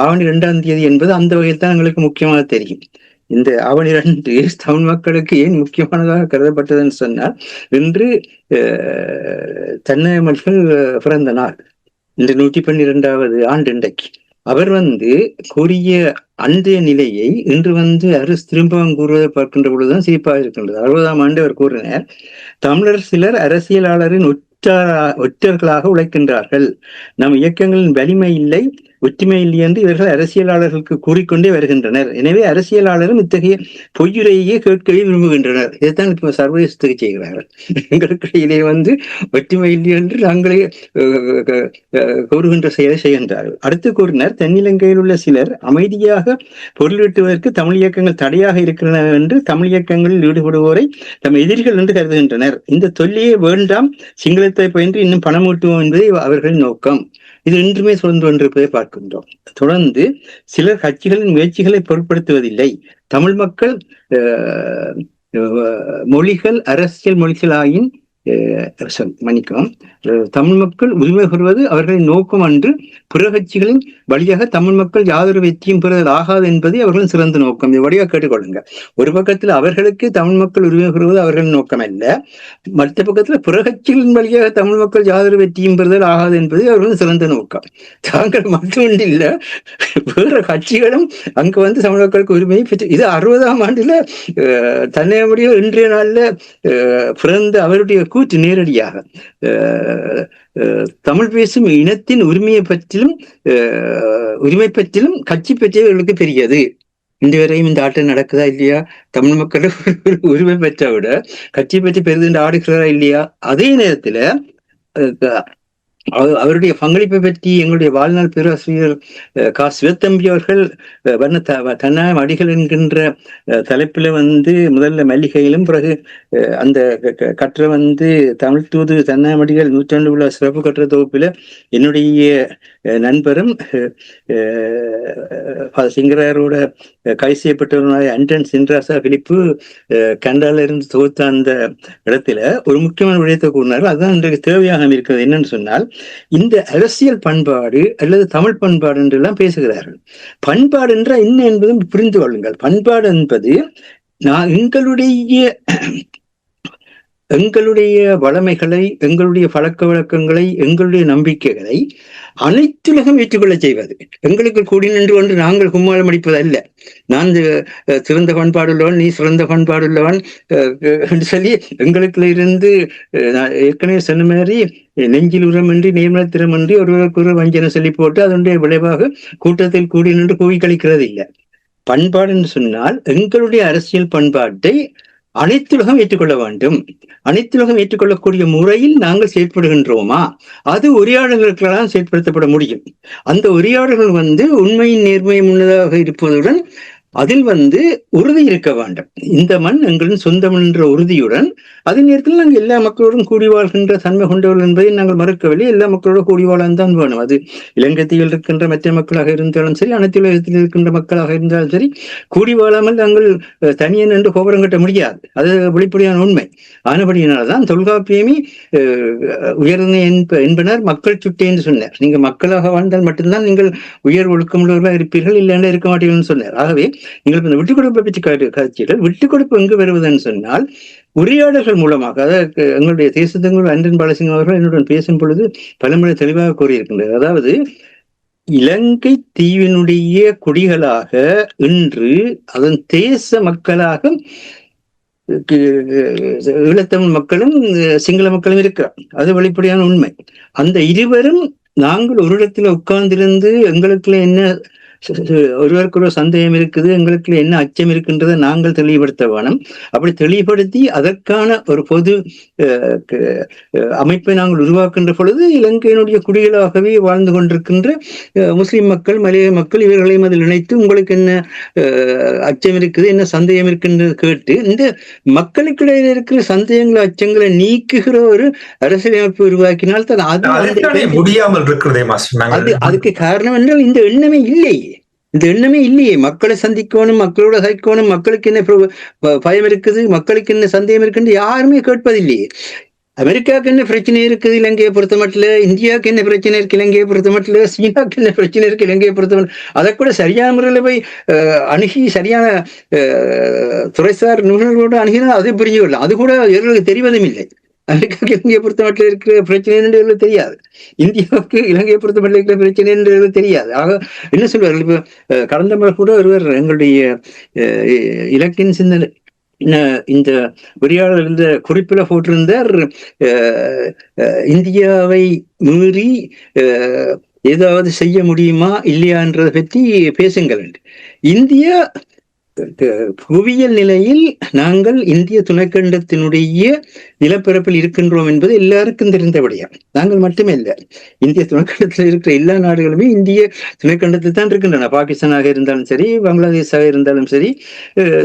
ஆவணி 2ஆம் தேதி என்பது அந்த வகையில் தான் எங்களுக்கு முக்கியமாக தெரியும். இந்த ஆவணி 2 தமிழ் மக்களுக்கு ஏன் முக்கியமானதாக கருதப்பட்டதுன்னு சொன்னால், இன்று தன்னமல்கள் பிறந்த நாள், இந்த 112வது ஆண்டு. இன்றைக்கு அவர் கூறிய அன்றைய நிலையை இன்று அரசு திரும்பவும் கூறுவதை பார்க்கின்ற பொழுதுதான் சிரிப்பாக இருக்கின்றது. 60ஆம் ஆண்டு அவர் கூறினார், தமிழர் சிலர் அரசியலாளரின் ஒற்றர்களாக உழைக்கின்றார்கள். நம் இயக்கங்களின் வலிமை இல்லை, ஒற்றுமை இல்லை என்று இவர்கள் அரசியலாளர்களுக்கு கூறிக்கொண்டே வருகின்றனர். எனவே அரசியலாளரும் இத்தகைய பொய்யுரையே கேட்கவே விரும்புகின்றனர். இதைத்தான் இப்ப சர்வதேசத்துக்கு செய்கிறார்கள். எங்களுக்கு இடையிலே ஒற்றுமை இல்லை என்று நாங்களே கூறுகின்ற செயலை செய்கின்றார்கள். அடுத்து கூறினர், தென்னிலங்கையில் உள்ள சிலர் அமைதியாக பொருளீட்டுவதற்கு தமிழ் இயக்கங்கள் தடையாக இருக்கின்றன என்று தமிழ் இயக்கங்களில் ஈடுபடுவோரை தம் எதிரிகள் என்று கருதுகின்றனர். இந்த தொல்லையே வேண்டாம், சிங்களத்தை பயின்று இன்னும் பணம் ஊட்டுவோம் என்பதே அவர்களின் நோக்கம். இது இன்றுமே தொடர்ந்து கொண்டிருப்பதை பார்க்கின்றோம். தொடர்ந்து சிலர் கட்சிகளின் முயற்சிகளை பொருட்படுத்துவதில்லை. தமிழ் மக்கள் மொழிகள் அரசியல் மொழிகளாயின் மன்னிக்கவும், தமிழ் மக்கள் உரிமை பெறுவது அவர்களின் நோக்கம் அன்று, பிற கட்சிகளின் வழியாக தமிழ் மக்கள் யாதொரு வெற்றியும் பெறுதல் ஆகாது என்பதை அவர்களின் சிறந்த நோக்கம். இது வழியாக கேட்டுக்கொள்ளுங்க. ஒரு பக்கத்தில் அவர்களுக்கு தமிழ் மக்கள் உரிமை பெறுவது அவர்களின் நோக்கம் அல்ல, மற்ற பக்கத்துல பிற கட்சிகளின் வழியாக தமிழ் மக்கள் யாதொரு வெற்றியும் பெறுதல் ஆகாது என்பது அவர்களின் சிறந்த நோக்கம். தாங்கள் மட்டும் இல்ல, வேற கட்சிகளும் அங்கு தமிழ் மக்களுக்கு உரிமையை பெற்று, இது 60ஆம் ஆண்டுல தன்னையுடைய இன்றைய நாள்ல பிறந்த அவருடைய கூற்று. நேரடியாக தமிழ் பேசும் இனத்தின் உரிமையை பற்றிலும் கட்சி பற்றியவர்களுக்கு பெரியது. இன்று வரையும் இந்த ஆட்டம் நடக்குதா இல்லையா? தமிழ் மக்கள் உரிமை பெற்ற விட கட்சி பற்றி பெரிது ஆடுகிறாரா இல்லையா? அதே நேரத்துல அவருடைய பங்களிப்பை பற்றி எங்களுடைய வாழ்நாள் பேராசிரியர் கா சிவத்தம்பி அவர்கள் தன்னாயம் அடிகள் என்கின்ற தலைப்பில் முதல்ல மல்லிகையிலும் பிறகு அந்த கற்ற தமிழ் தூது தன்னாயம் அடிகள் 100 உள்ள சிறப்பு கற்ற தொகுப்பில் என்னுடைய நண்பரும் சிங்கராரோட கைது செய்யப்பட்டவருடைய அண்டன் சின்ராசா பிலிப்பு கண்டால இருந்து தொகுத்த அந்த இடத்துல ஒரு முக்கியமான விடயத்தை கூறினார்கள். அதுதான் இன்றைக்கு தேவையாக இருக்கிறது. என்னன்னு சொன்னால், இந்த அரசியல் பண்பாடு அல்லது தமிழ் பண்பாடு என்றெல்லாம் பேசுகிறார்கள். பண்பாடு என்றால் என்ன என்பதும் புரிந்து கொள்ளுங்கள். பண்பாடு என்பது எங்களுடைய வளமைகளை, எங்களுடைய பழக்க வழக்கங்களை, எங்களுடைய நம்பிக்கைகளை அனைத்துலகம் ஏற்றுக்கொள்ள செய்வது. எங்களுக்கு கூடி நின்று கொண்டு நாங்கள் கும்மாளம் அடிப்பது அல்ல. நான் சிறந்த பண்பாடுள்ளவன், நீ சிறந்த பண்பாடுள்ளவன் என்று சொல்லி எங்களுக்குள்ள இருந்து ஏற்கனவே சொன்ன மாதிரி நெஞ்சில் உரமின்றி நேர்மத்திரமின்றி ஒருவருக்கு ஒரு வஞ்சனை சொல்லி போட்டு அதனுடைய விளைவாக கூட்டத்தில் கூடி நின்று கூவி கழிக்கிறது இல்லை. பண்பாடு என்று சொன்னால் எங்களுடைய அரசியல் பண்பாட்டை அனைத்துலகம் ஏற்றுக்கொள்ள வேண்டும். அனைத்துலகம் ஏற்றுக்கொள்ளக்கூடிய முறையில் நாங்கள் செயற்படுகின்றோமா, அது உரையாடல்களுக்கெல்லாம் செயற்படுத்தப்பட முடியும். அந்த உரையாடல்கள் உண்மையின் நேர்மையும் முன்னதாக இருப்பதுடன் அதில் உறுதி இருக்க வேண்டும். இந்த மண் எங்களின் சொந்தம் என்ற உறுதியுடன் அதே நேரத்தில் நாங்கள் எல்லா மக்களோடும் கூடி வாழ்கின்ற தன்மை கொண்டவர்கள் என்பதை நாங்கள் மறுக்கவில்லை. எல்லா மக்களோட கூடி வாழத்தான் வேணும். அது இலங்கையில் இருக்கின்ற மற்ற மக்களாக இருந்தாலும் சரி, அனைத்து உலகத்தில் இருக்கின்ற மக்களாக இருந்தாலும் சரி, கூடி வாழாமல் நாங்கள் தனியன் என்று கோபுரம் கட்ட முடியாது. அது வெளிப்படையான உண்மை. ஆனபடியினால்தான் தொல்காப்பியமே உயர்ந்த என்பனர் மக்கள் சுட்டே என்று சொன்னார். நீங்க மக்களாக வாழ்ந்தால் மட்டும்தான் நீங்கள் உயர் ஒழுக்கமுள்ளவர்களாக இருப்பீர்கள், இல்லைன்னா இருக்க மாட்டீர்கள் சொன்னார். ஆகவே நீங்கள் இந்த விட்டுக் கொடுப்பை பற்றி காட்சிகள் விட்டுக் கொடுப்பு எங்கு வருவதுன்னு சொன்னால் உரையாடல்கள் மூலமாக. அதாவது எங்களுடைய தேசத்தங்கள் அண்டன் பாலசிங்கம் அவர்கள் என்னுடன் பேசும் பொழுது பலமுறை தெளிவாக கூறியிருக்கின்றது. அதாவது இலங்கை தீவினுடைய குடிகளாக இன்று அதன் தேச மக்களாக ஈழத்தமிழ் மக்களும் சிங்கள மக்களும் இருக்கிறார். அது வெளிப்படையான உண்மை. அந்த இருவரும் நாங்கள் ஒரு இடத்துல உட்கார்ந்திருந்து எங்களுக்குள்ள என்ன ஒருவருக்கு ஒரு சந்தேகம் இருக்குது, எங்களுக்கு என்ன அச்சம் இருக்கின்றதை நாங்கள் தெளிவுபடுத்த வேணும். அப்படி தெளிவுபடுத்தி அதற்கான ஒரு பொது அமைப்பை நாங்கள் உருவாக்கின்ற பொழுது இலங்கையினுடைய குடிகளாகவே வாழ்ந்து கொண்டிருக்கின்ற முஸ்லிம் மக்கள், மலைய மக்கள் இவர்களையும் அதில் இணைத்து உங்களுக்கு என்ன அச்சம் இருக்குது, என்ன சந்தேகம் இருக்கின்றது கேட்டு இந்த மக்களுக்கிடையில் இருக்கிற சந்தேகங்களை அச்சங்களை நீக்குகிற ஒரு அரசியலமைப்பு உருவாக்கினால் தான் அது முடியாமல் இருக்கிறதே. அதுக்கு காரணம் என்றால் இந்த எண்ணமே இல்லையே. இந்த எண்ணமே இல்லையே. மக்களை சந்திக்கணும், மக்களோட சகிக்கணும், மக்களுக்கு என்ன பயம் இருக்குது, மக்களுக்கு என்ன சந்தேகம் இருக்குன்னு யாருமே கேட்பதில்லையே. அமெரிக்காவுக்கு என்ன பிரச்சனை இருக்குது இலங்கையை பொறுத்த மட்டும், இந்தியாவுக்கு என்ன பிரச்சனை இருக்கு இலங்கையை பொறுத்த மட்டும், சீனாவுக்கு என்ன பிரச்சனை இருக்கு இலங்கையை பொறுத்த மட்டும், அதை கூட சரியான முறையில் போய் அணுகி சரியான துறைசார் நிபுணர்களோடு அணுகினால் அதை புரிஞ்சு கொள்ளலாம். அது கூட இவர்களுக்கு தெரிவதும் இல்லை. அமெரிக்காவுக்கு இலங்கையை பொறுத்த மட்டும் இருக்கிற பிரச்சனை என்று தெரியாது, இந்தியாவுக்கு இலங்கையை பொறுத்த மட்டும் இருக்கிற பிரச்சனை என்று தெரியாது. ஆக என்ன சொல்வார்கள், இப்ப கடந்த முறை கூட ஒருவர் எங்களுடைய இலக்கின் சிந்தனை இந்த உரையாடல் இந்த குறிப்பில போட்டிருந்தார், இந்தியாவை மீறி ஏதாவது செய்ய முடியுமா இல்லையான்றதை பற்றி பேசுங்கள். இந்தியா புவியியல் நிலையில் நாங்கள் இந்திய துணைக்கண்டத்தினுடைய நிலப்பரப்பில் இருக்கின்றோம் என்பது எல்லாருக்கும் தெரிந்தபடியா. நாங்கள் மட்டுமே இல்லை, இந்திய துணைக்கண்டத்தில் இருக்கிற எல்லா நாடுகளுமே இந்திய துணைக்கண்டத்தில் தான் இருக்கின்றன. பாகிஸ்தானாக இருந்தாலும் சரி, பங்களாதேஷாக இருந்தாலும் சரி,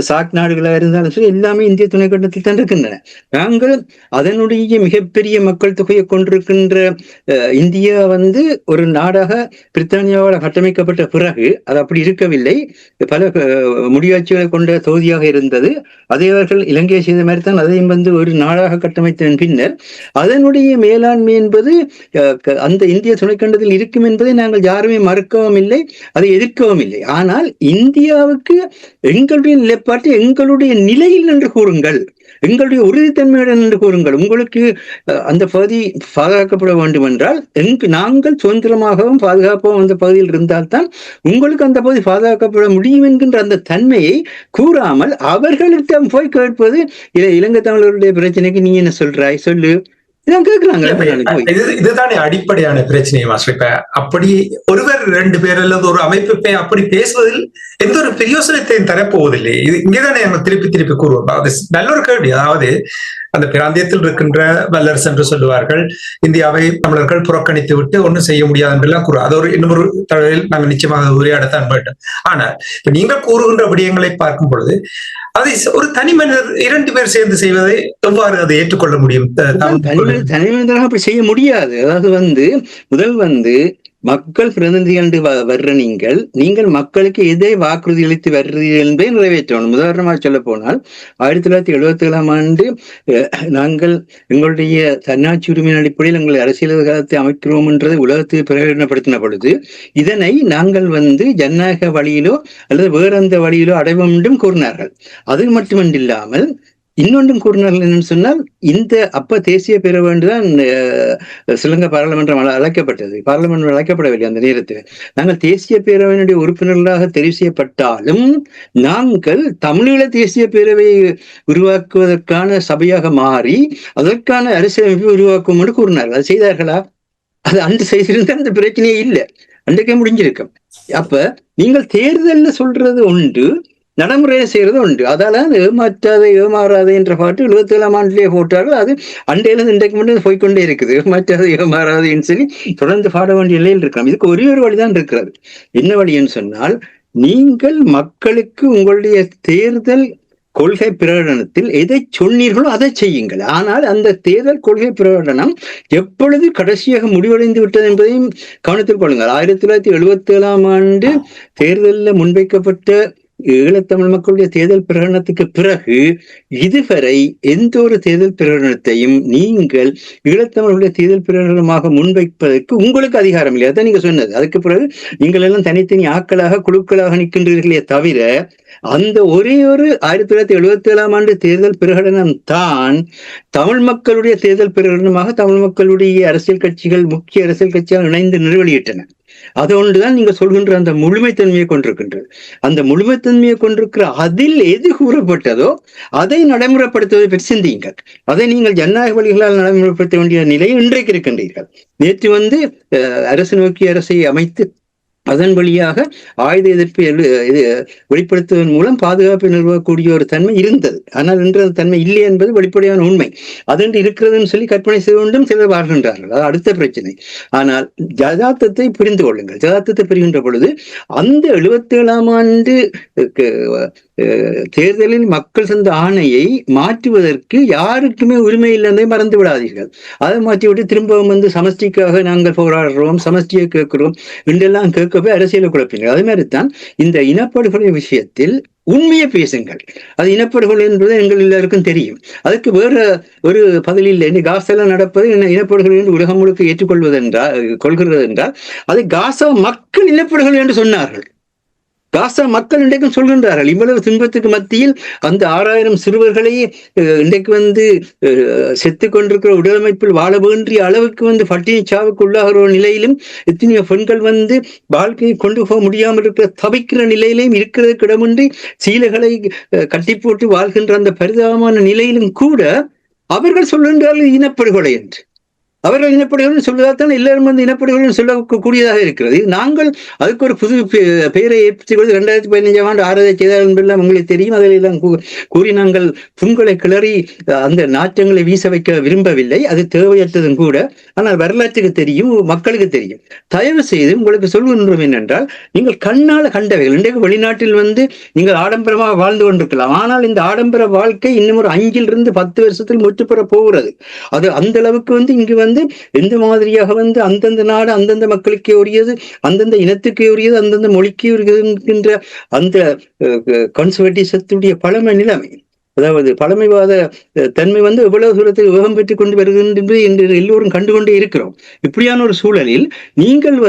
சாக் நாடுகளாக இருந்தாலும் சரி, எல்லாமே இந்திய துணைக்கண்டத்தில் தான் இருக்கின்றன. நாங்கள் அதனுடைய மிகப்பெரிய மக்கள் தொகையை கொண்டிருக்கின்ற இந்தியா ஒரு நாடாக பிரித்தானியாவால் கட்டமைக்கப்பட்ட பிறகு அது அப்படி இருக்கவில்லை. பல முடியாட்சிகளை கொண்ட தொகுதியாக இருந்தது. அதே அவர்கள் இலங்கையை செய்த மாதிரி தான் அதையும் ஒரு நாடாக கட்டமைத்ததன் பின்னர் அதனுடைய மேலாண்மை என்பது அந்த இந்திய துணைக்கண்டத்தில் இருக்கும் என்பதை நாங்கள் யாருமே மறுக்கவும் இல்லை, அதை எதிர்க்கவும் இல்லை. ஆனால் இந்தியாவுக்கு எங்களுடைய நிலைப்பாட்டை எங்களுடைய நிலையில் என்று கூறுங்கள், எங்களுடைய உறுதித்தன்மையுடன் என்று கூறுங்கள். உங்களுக்கு அந்த பகுதி பாதுகாக்கப்பட வேண்டும் என்றால் நாங்கள் சுதந்திரமாகவும் பாதுகாப்பாகவும் அந்த பகுதியில் இருந்தால்தான் உங்களுக்கு அந்த பகுதி பாதுகாக்கப்பட முடியும் என்கின்ற அந்த தன்மையை கூறாமல் அவர்களிடம் போய் கேட்பது, இலங்கை தமிழர்களுடைய பிரச்சனைக்கு நீ என்ன சொல்றாய் சொல்லு, இதுதானே அடிப்படையான பிரச்சனை மாஸ்டர். இப்ப அப்படி ஒருவர் 2 பேர் அல்லது ஒரு அமைப்பு அப்படி பேசுவதில் எந்த ஒரு பிரயோசனத்தையும் தரப்போவதில்லை. இது இங்கேதானே நம்ம திருப்பி கூறுவோம். அது நல்ல ஒரு கேள்வி. அதாவது அந்த பிராந்தியத்தில் இருக்கின்ற வல்லரசு என்று சொல்லுவார்கள். இந்தியாவை தமிழர்கள் புறக்கணித்து விட்டு ஒன்றும் செய்ய முடியாது என்றெல்லாம் கூறு. அது ஒரு இன்னொரு தடவையில் நாங்கள் நிச்சயமாக உரையாடத்தான் வேண்டும். ஆனால் இப்ப நீங்கள் கூறுகின்ற விடயங்களை பார்க்கும் பொழுது அதை ஒரு தனி மனிதர் 2 பேர் சேர்ந்து செய்வதை எவ்வாறு அதை ஏற்றுக்கொள்ள முடியும்? தனி மனிதராக அப்படி செய்ய முடியாது. அதாவது முதல் மக்கள் பிரதிநிதிகள் என்று வர்ற நீங்கள் மக்களுக்கு எதை வாக்குறுதி அளித்து வர்றீர்கள் என்பதை நிறைவேற்றணும். உதாரணமாக சொல்ல போனால் 1977 நாங்கள் எங்களுடைய தன்னாட்சி உரிமையின் அடிப்படையில் எங்கள் அரசியல் அதிகாரத்தை அமைக்கிறோம் என்றதை உலகத்துக்கு பிரகடனப்படுத்தின பொழுது இதனை நாங்கள் ஜனநாயக வழியிலோ அல்லது வேற எந்த வழியிலோ அடைவோம் என்றும் கூறினார்கள். அது மட்டுமன்றில்லாமல் இன்னொன்றும் கூறினார்கள் என்னன்னு சொன்னால், இந்த அப்ப தேசிய பேரவை என்றுதான் ஸ்ரீலங்கா பாராளுமன்றம் அழைக்கப்பட்டது. பாராளுமன்றம் அழைக்கப்படவில்லை அந்த நேரத்தில். நாங்கள் தேசிய பேரவையினுடைய உறுப்பினர்களாக தெரிவு செய்யப்பட்டாலும் நாங்கள் தமிழீழ தேசிய பேரவையை உருவாக்குவதற்கான சபையாக மாறி அதற்கான அரசியலமைப்பை உருவாக்கும் என்று கூறினார்கள். அது செய்தார்களா? அது அன்று செய்திருந்தால் அந்த பிரச்சனையே இல்லை, அன்றைக்கே முடிஞ்சிருக்கும். அப்ப நீங்கள் தேர்தல்ல சொல்றது ஒன்று, நடைமுறையை செய்யறது உண்டு. அதால ஏமாறாதே என்ற பாட்டு 77 போட்டார்கள். அது அண்டையிலிருந்து இன்றைக்கு மட்டும் போய்கொண்டே இருக்குது. ஏமாற்றாதே ஏமாறாதேன்னு சொல்லி தொடர்ந்து பாட வேண்டிய நிலையில் இருக்கலாம். இதுக்கு ஒரே ஒரு வழிதான் இருக்கிறது. என்ன வழின்னு சொன்னால், நீங்கள் மக்களுக்கு உங்களுடைய தேர்தல் கொள்கை பிரகடனத்தில் எதை சொன்னீர்களோ அதை செய்யுங்கள். ஆனால் அந்த தேர்தல் கொள்கை பிரகடனம் எப்பொழுது கடைசியாக முடிவடைந்து விட்டது என்பதையும் கவனத்தில் கொள்ளுங்கள். 1977 தேர்தலில் முன்வைக்கப்பட்ட ஈழத்தமிழ் மக்களுடைய தேர்தல் பிரகடனத்துக்கு பிறகு இதுவரை எந்த ஒரு தேர்தல் பிரகடனத்தையும் நீங்கள் ஈழத்தமிழுடைய தேர்தல் பிரகடனமாக முன்வைப்பதற்கு உங்களுக்கு அதிகாரம் இல்லை. அதான் நீங்க சொன்னது. அதுக்கு பிறகு நீங்கள் எல்லாம் தனித்தனி ஆட்களாக குழுக்களாக நிற்கின்றீர்களே தவிர அந்த ஒரே ஒரு 1977 தேர்தல் பிரகடனம் தான் தமிழ் மக்களுடைய தேர்தல் பிரகடனமாக தமிழ் மக்களுடைய அரசியல் கட்சிகள், முக்கிய அரசியல் கட்சிகள் இணைந்து நிறைவேற்றன. அது ஒன்றுதான் நீங்க சொல்கின்ற அந்த முழுமைத்தன்மையை கொண்டிருக்கின்றது. அந்த முழுமைத்தன்மையை கொண்டிருக்கிற அதில் எது கூறப்பட்டதோ அதை நடைமுறைப்படுத்துவதை பற்றி சிந்தியுங்கள். அதை நீங்கள் ஜனநாயக வழிகளால் நடைமுறைப்படுத்த வேண்டிய நிலையில் இன்றைக்கு இருக்கின்றீர்கள். நேற்று அரசு நோக்கி அரசை அமைத்து அதன் வழியாக ஆயுத எதிர்ப்பை வெளிப்படுத்துவதன் மூலம் பாதுகாப்பை நிறுவக்கூடிய ஒரு தன்மை இருந்தது. ஆனால் இன்று அந்த தன்மை இல்லை என்பது வெளிப்படையான உண்மை. அதென்று இருக்கிறதுன்னு சொல்லி கற்பனை செய்து கொண்டும் சிலர் வாழ்கின்றார்கள். அது அடுத்த பிரச்சனை. ஆனால் யதார்த்தத்தை புரிந்து கொள்ளுங்கள். யதார்த்தத்தை புரிகின்ற பொழுது அந்த 77 தேர்தலில் மக்கள் தந்த ஆணையை மாற்றுவதற்கு யாருக்குமே உரிமை இல்லைன்றதை மறந்து விடாதீர்கள். அதை மாற்றிவிட்டு திரும்பவும் சமஷ்டிக்காக நாங்கள் போராடுறோம், சமஷ்டியை கேட்கிறோம் என்றெல்லாம் கேட்கவே அரசியலை குழப்பினீர்கள். அதே மாதிரிதான் இந்த இனப்படுகொலை விஷயத்தில் உண்மையை பேசுங்கள். அது இனப்படுகொலை என்பது எங்கள் எல்லாருக்கும் தெரியும். அதுக்கு வேற ஒரு பதில் இல்லை. காசெல்லாம் நடப்பது இனப்படுகொலை என்று உலகம் முழுக்க கொள்கிறது என்றால் அது காசா மக்கள் இனப்படுகொலை என்று சொன்னார்கள். காசா மக்கள் இன்றைக்கும் சொல்கின்றார்கள். இவ்வளவு துன்பத்துக்கு மத்தியில் அந்த 6000 சிறுவர்களை இன்றைக்கு செத்து கொண்டிருக்கிற உடலமைப்பில் வாழ வேண்டிய அளவுக்கு பட்டினி சாவுக்கு உள்ளாகிற நிலையிலும் எத்தனையோ பெண்கள் வாழ்க்கையை கொண்டு போக முடியாமல் இருக்கிற தவிக்கிற நிலையிலையும் இருக்கிறதுக்கு இடமின்றி சீலைகளை கட்டி போட்டு வாழ்கின்ற அந்த பரிதாபமான நிலையிலும் கூட அவர்கள் சொல்கின்றார்கள் இனப்படுகொலை என்று. அவர்கள் இனப்படுகொலை சொல்வதால்தான் எல்லாரும் இனப்படுகொலை சொல்லக்கூடியதாக இருக்கிறது. நாங்கள் அதுக்கு ஒரு புது பெயரை ஏற்படுத்திக் கொண்டு 2015 ஆறாவது செய்தார்கள் என்பதெல்லாம் உங்களுக்கு தெரியும். அதிலெல்லாம் கூறி நாங்கள் புண்களை கிளறி அந்த நாற்றங்களை வீச வைக்க விரும்பவில்லை. அது தேவையற்றதும் கூட. ஆனால் வரலாற்றுக்கு தெரியும், மக்களுக்கு தெரியும். தயவு செய்து உங்களுக்கு சொல்கின்றோம் என்னென்றால், நீங்கள் கண்ணால் கண்டவைகள். இன்றைக்கு வெளிநாட்டில் நீங்கள் ஆடம்பரமாக வாழ்ந்து கொண்டிருக்கலாம். ஆனால் இந்த ஆடம்பர வாழ்க்கை இன்னும் ஒரு 5 to 10 வருஷத்தில் முற்றுப்பெற போகிறது. அது அந்த அளவுக்கு இங்கு எந்த மாதிரியாக அந்தந்த நாடு அந்தந்த மக்களுக்கே உரியது, அந்தந்த இனத்துக்கே உரியது, அந்தந்த மொழிக்கே உரியதுன்ற அந்த கன்சர்வேட்டிசத்துடைய பழமை நிலைமை, அதாவது பழமைவாத தன்மை எவ்வளவு தூரத்தில் வேகம் பெற்றுக் கொண்டு வருகின்றது என்று எல்லோரும் கண்டுகொண்டே இருக்கிறோம். இப்படியான ஒரு சூழலில் நீங்கள்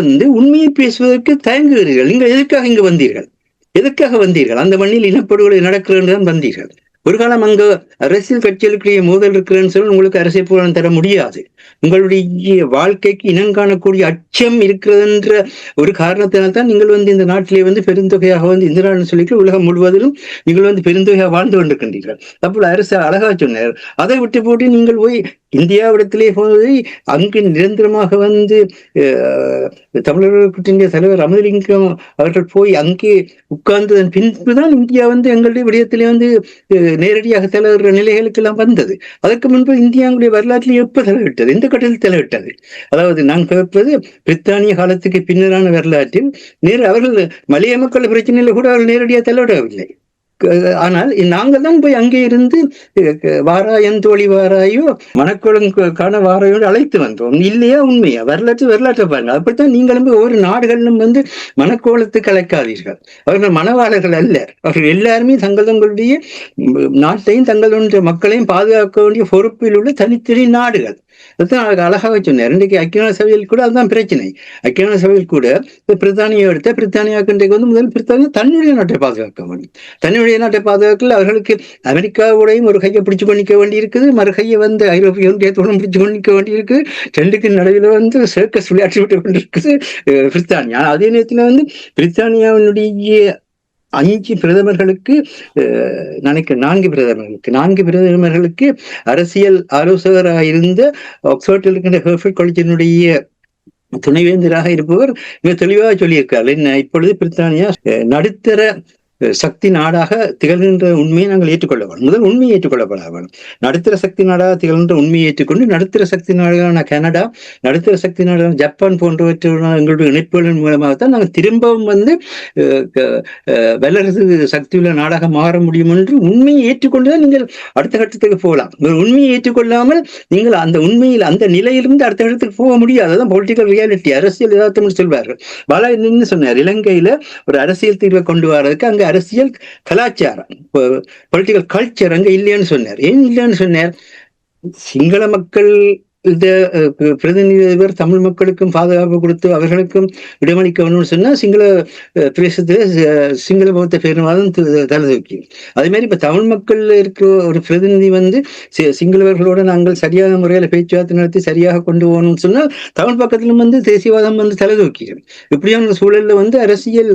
உண்மையை பேசுவதற்கு தயங்குகிறீர்கள். நீங்கள் எதற்காக இங்கு வந்தீர்கள்? எதற்காக வந்தீர்கள்? அந்த மண்ணில் இனப்படுகொலை நடக்கிறது தான் வந்தீர்கள். ஒரு காலம் அங்க அரசியல் கட்சிகளுக்கு மோதல் இருக்கிறேன்னு சொல்லி உங்களுக்கு அரசியல் புலன் தர முடியாது. உங்களுடைய வாழ்க்கைக்கு இனங்காணக்கூடிய அச்சம் இருக்கிறதுன்ற ஒரு காரணத்தினால்தான் நீங்கள் இந்த நாட்டிலே பெருந்தொகையாக இந்த நாடு சொல்லிட்டு உலகம் முழுவதிலும் நீங்கள் பெருந்தொகையாக வாழ்ந்து கொண்டிருக்கின்றீர்கள். அப்போ அரசு அழகா சொன்னார். அதை விட்டு போட்டு நீங்கள் போய் இந்தியாவிடத்திலே போய் அங்கு நிரந்தரமாக தமிழர்கள் கூட்டிய தலைவர் ராமலிங்கம் அவர்கள் போய் அங்கே உட்கார்ந்ததன் பின்புதான் இந்தியா எங்களுடைய விடயத்திலே நேரடியாக தலையிடுற நிலைகளுக்கு எல்லாம் வந்தது. அதற்கு முன்பு இந்தியாவுடைய வரலாற்றில் எப்ப தலையிட்டது, எந்த கட்டத்தில் தலையிட்டது? அதாவது நான் கேட்பது பிரித்தானிய காலத்துக்கு பின்னரான வரலாற்றில் அவர்கள் மலைய மக்கள் பிரச்சனையில கூட அவர்கள் நேரடியாக தலையிடவில்லை. ஆனால் நாங்கள் தான் போய் அங்கே இருந்து வாராயன் தோழி வாராயோ மணக்குளங்கான வாராயோ அழைத்து வந்தோம். இல்லையா உண்மையா? வரலாற்றை பாருங்க. அப்படித்தான் நீங்களும் ஒவ்வொரு நாடுகளிலும் மணக்கோலத்துக்கு அழைக்காதீர்கள். அவர்கள் மனவாளர்கள் அல்ல. அவர்கள் எல்லாருமே தங்களுடைய நாட்டையும் தங்களுடைய மக்களையும் பாதுகாக்க வேண்டிய பொறுப்பில் உள்ள தனித்தனி நாடுகள். அதுதான் அழகாக சொன்னார். இன்றைக்கு ஐக்கிய நாடு சபையில் கூட அதுதான் பிரச்சனை. ஐக்கிய நாடு சபையில் கூட பிரித்தானியா எடுத்த பிரித்தானியாவுக்கு இன்றைக்கு முதல் பிரித்தானியா தன்னுடைய நாட்டை பாதுகாக்க வேண்டும். தன்னுடைய நாட்டை பாதுகாக்கல அவர்களுக்கு அமெரிக்காவோடையும் ஒரு கையை பிடிச்சு பண்ணிக்க வேண்டி இருக்குது, மறு கையை ஐரோப்பிய ஒன்றியத்தோடும் பிடிச்சு பண்ணிக்க வேண்டி இருக்குது. ரெண்டுக்கு நடுவில் சர்க்கஸ் விளையாட்டு விட்டு கொண்டிருக்குது பிரித்தானியா. அதே நேரத்தில் பிரித்தானியாவினுடைய 5 பிரதமர்களுக்கு நான்கு பிரதமர்களுக்கு அரசியல் ஆலோசகராக இருந்த ஆக்ஸ்போர்டில் இருக்கின்ற ஹெர்ஃபர்ட் காலேஜினுடைய துணைவேந்தராக இருப்பவர் மிக தெளிவாக சொல்லியிருக்காரு. இப்பொழுது பிரித்தானியா நடுத்தர சக்தி நாடாக திகழ்கின்ற உண்மையை நாங்கள் ஏற்றுக்கொள்ள வேண்டும். முதல் உண்மையை ஏற்றுக்கொள்ளப்பட வேண்டும். நடுத்தர சக்தி நாடாக திகழ்கின்ற உண்மையை ஏற்றுக்கொண்டு நடுத்தர சக்தி நாடுகளான கனடா, நடுத்தர சக்தி நாடுகளான ஜப்பான் போன்றவற்றான எங்களுடைய இணைப்புகளின் மூலமாகத்தான் நாங்கள் திரும்பவும் வல்லரசு சக்தியுள்ள நாடாக மாற முடியும் என்று உண்மையை ஏற்றுக்கொண்டுதான் நீங்கள் அடுத்த கட்டத்துக்கு போகலாம். உண்மையை ஏற்றுக்கொள்ளாமல் நீங்கள் அந்த உண்மையில் அந்த நிலையிலிருந்து அடுத்த கட்டத்துக்கு போக முடியாது. அதுதான் பொலிட்டிக்கல் ரியாலிட்டி, அரசியல் யதார்த்தம் சொல்வார்கள். பாலா என்ன சொன்னார், இலங்கையில ஒரு அரசியல் தீர்வை கொண்டு வரதுக்கு அங்க அரசியல் கலாச்சாரம் பொலிட்டிக்கல் கல்ச்சர் அங்க இல்லைன்னு சொன்னார். ஏன் இல்லைன்னு சொன்னார்? சிங்கள மக்கள் பிரதிநிதி தமிழ் மக்களுக்கும் பாதுகாப்பு கொடுத்து அவர்களுக்கும் இடமளிக்க வேணும்னு சொன்னா சிங்கள பிரதேசத்துல சிங்கள பௌத்த பேரினவாதம் தலை தூக்கி. அதே மாதிரி இப்ப தமிழ் மக்கள் இருக்கிற ஒரு பிரதிநிதி சிங்களவர்களோட நாங்கள் சரியான முறையில பேச்சுவார்த்தை நடத்தி சரியாக கொண்டு போகணும்னு சொன்னா தமிழ் பக்கத்திலும் தேசியவாதம் தலை தூக்கி. இப்படியான சூழல்ல அரசியல்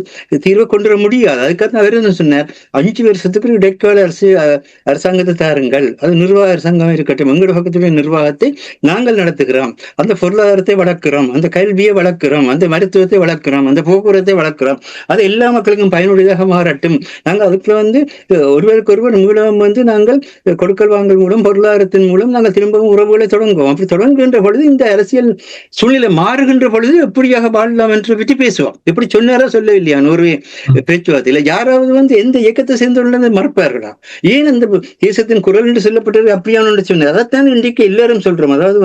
தீர்வை கொண்டு வர முடியாது. அதுக்காக அவர் என்ன சொன்னார், 5 வருஷத்துக்கு இடைக்கால அரசாங்கத்தை தாருங்கள், அது நிர்வாக அரசாங்கம் இருக்கட்டும், எங்களோட பக்கத்துடைய நிர்வாகத்தை நாங்கள் நடத்துகிறோம், அந்த பொருளாதாரத்தை வளர்க்கிறோம், அந்த கல்வியை வளர்க்கிறோம், அந்த மருத்துவத்தை வளர்க்கிறோம், அந்த போக்குவரத்தை வளர்க்கிறோம், அது எல்லா மக்களுக்கும் பயனுடையதாக மாறட்டும். நாங்கள் அதுக்கு ஒருவருக்கு ஒருவர் மூலம் நாங்கள் கொடுக்கல் வாங்கல் மூலம் பொருளாதாரத்தின் மூலம் நாங்கள் திரும்பவும் உறவுகளை தொடங்குவோம். அப்படி தொடங்குகின்ற பொழுது இந்த அரசியல் சூழ்நிலை மாறுகின்ற பொழுது எப்படியாக வாழலாம் என்று பற்றி பேசுவோம். இப்படி சொன்னாரா சொல்லவில்லையா ஒரு பேச்சுவார்த்தையில? யாராவது எந்த இயக்கத்தை சேர்ந்துள்ளதை மறப்பார்களா? ஏன் அந்த தேசத்தின் குரல் என்று சொல்லப்பட்டது அப்படியான சொன்னார். அதைத்தான் இன்றைக்கு எல்லாரும் சொல்றோம். அதாவது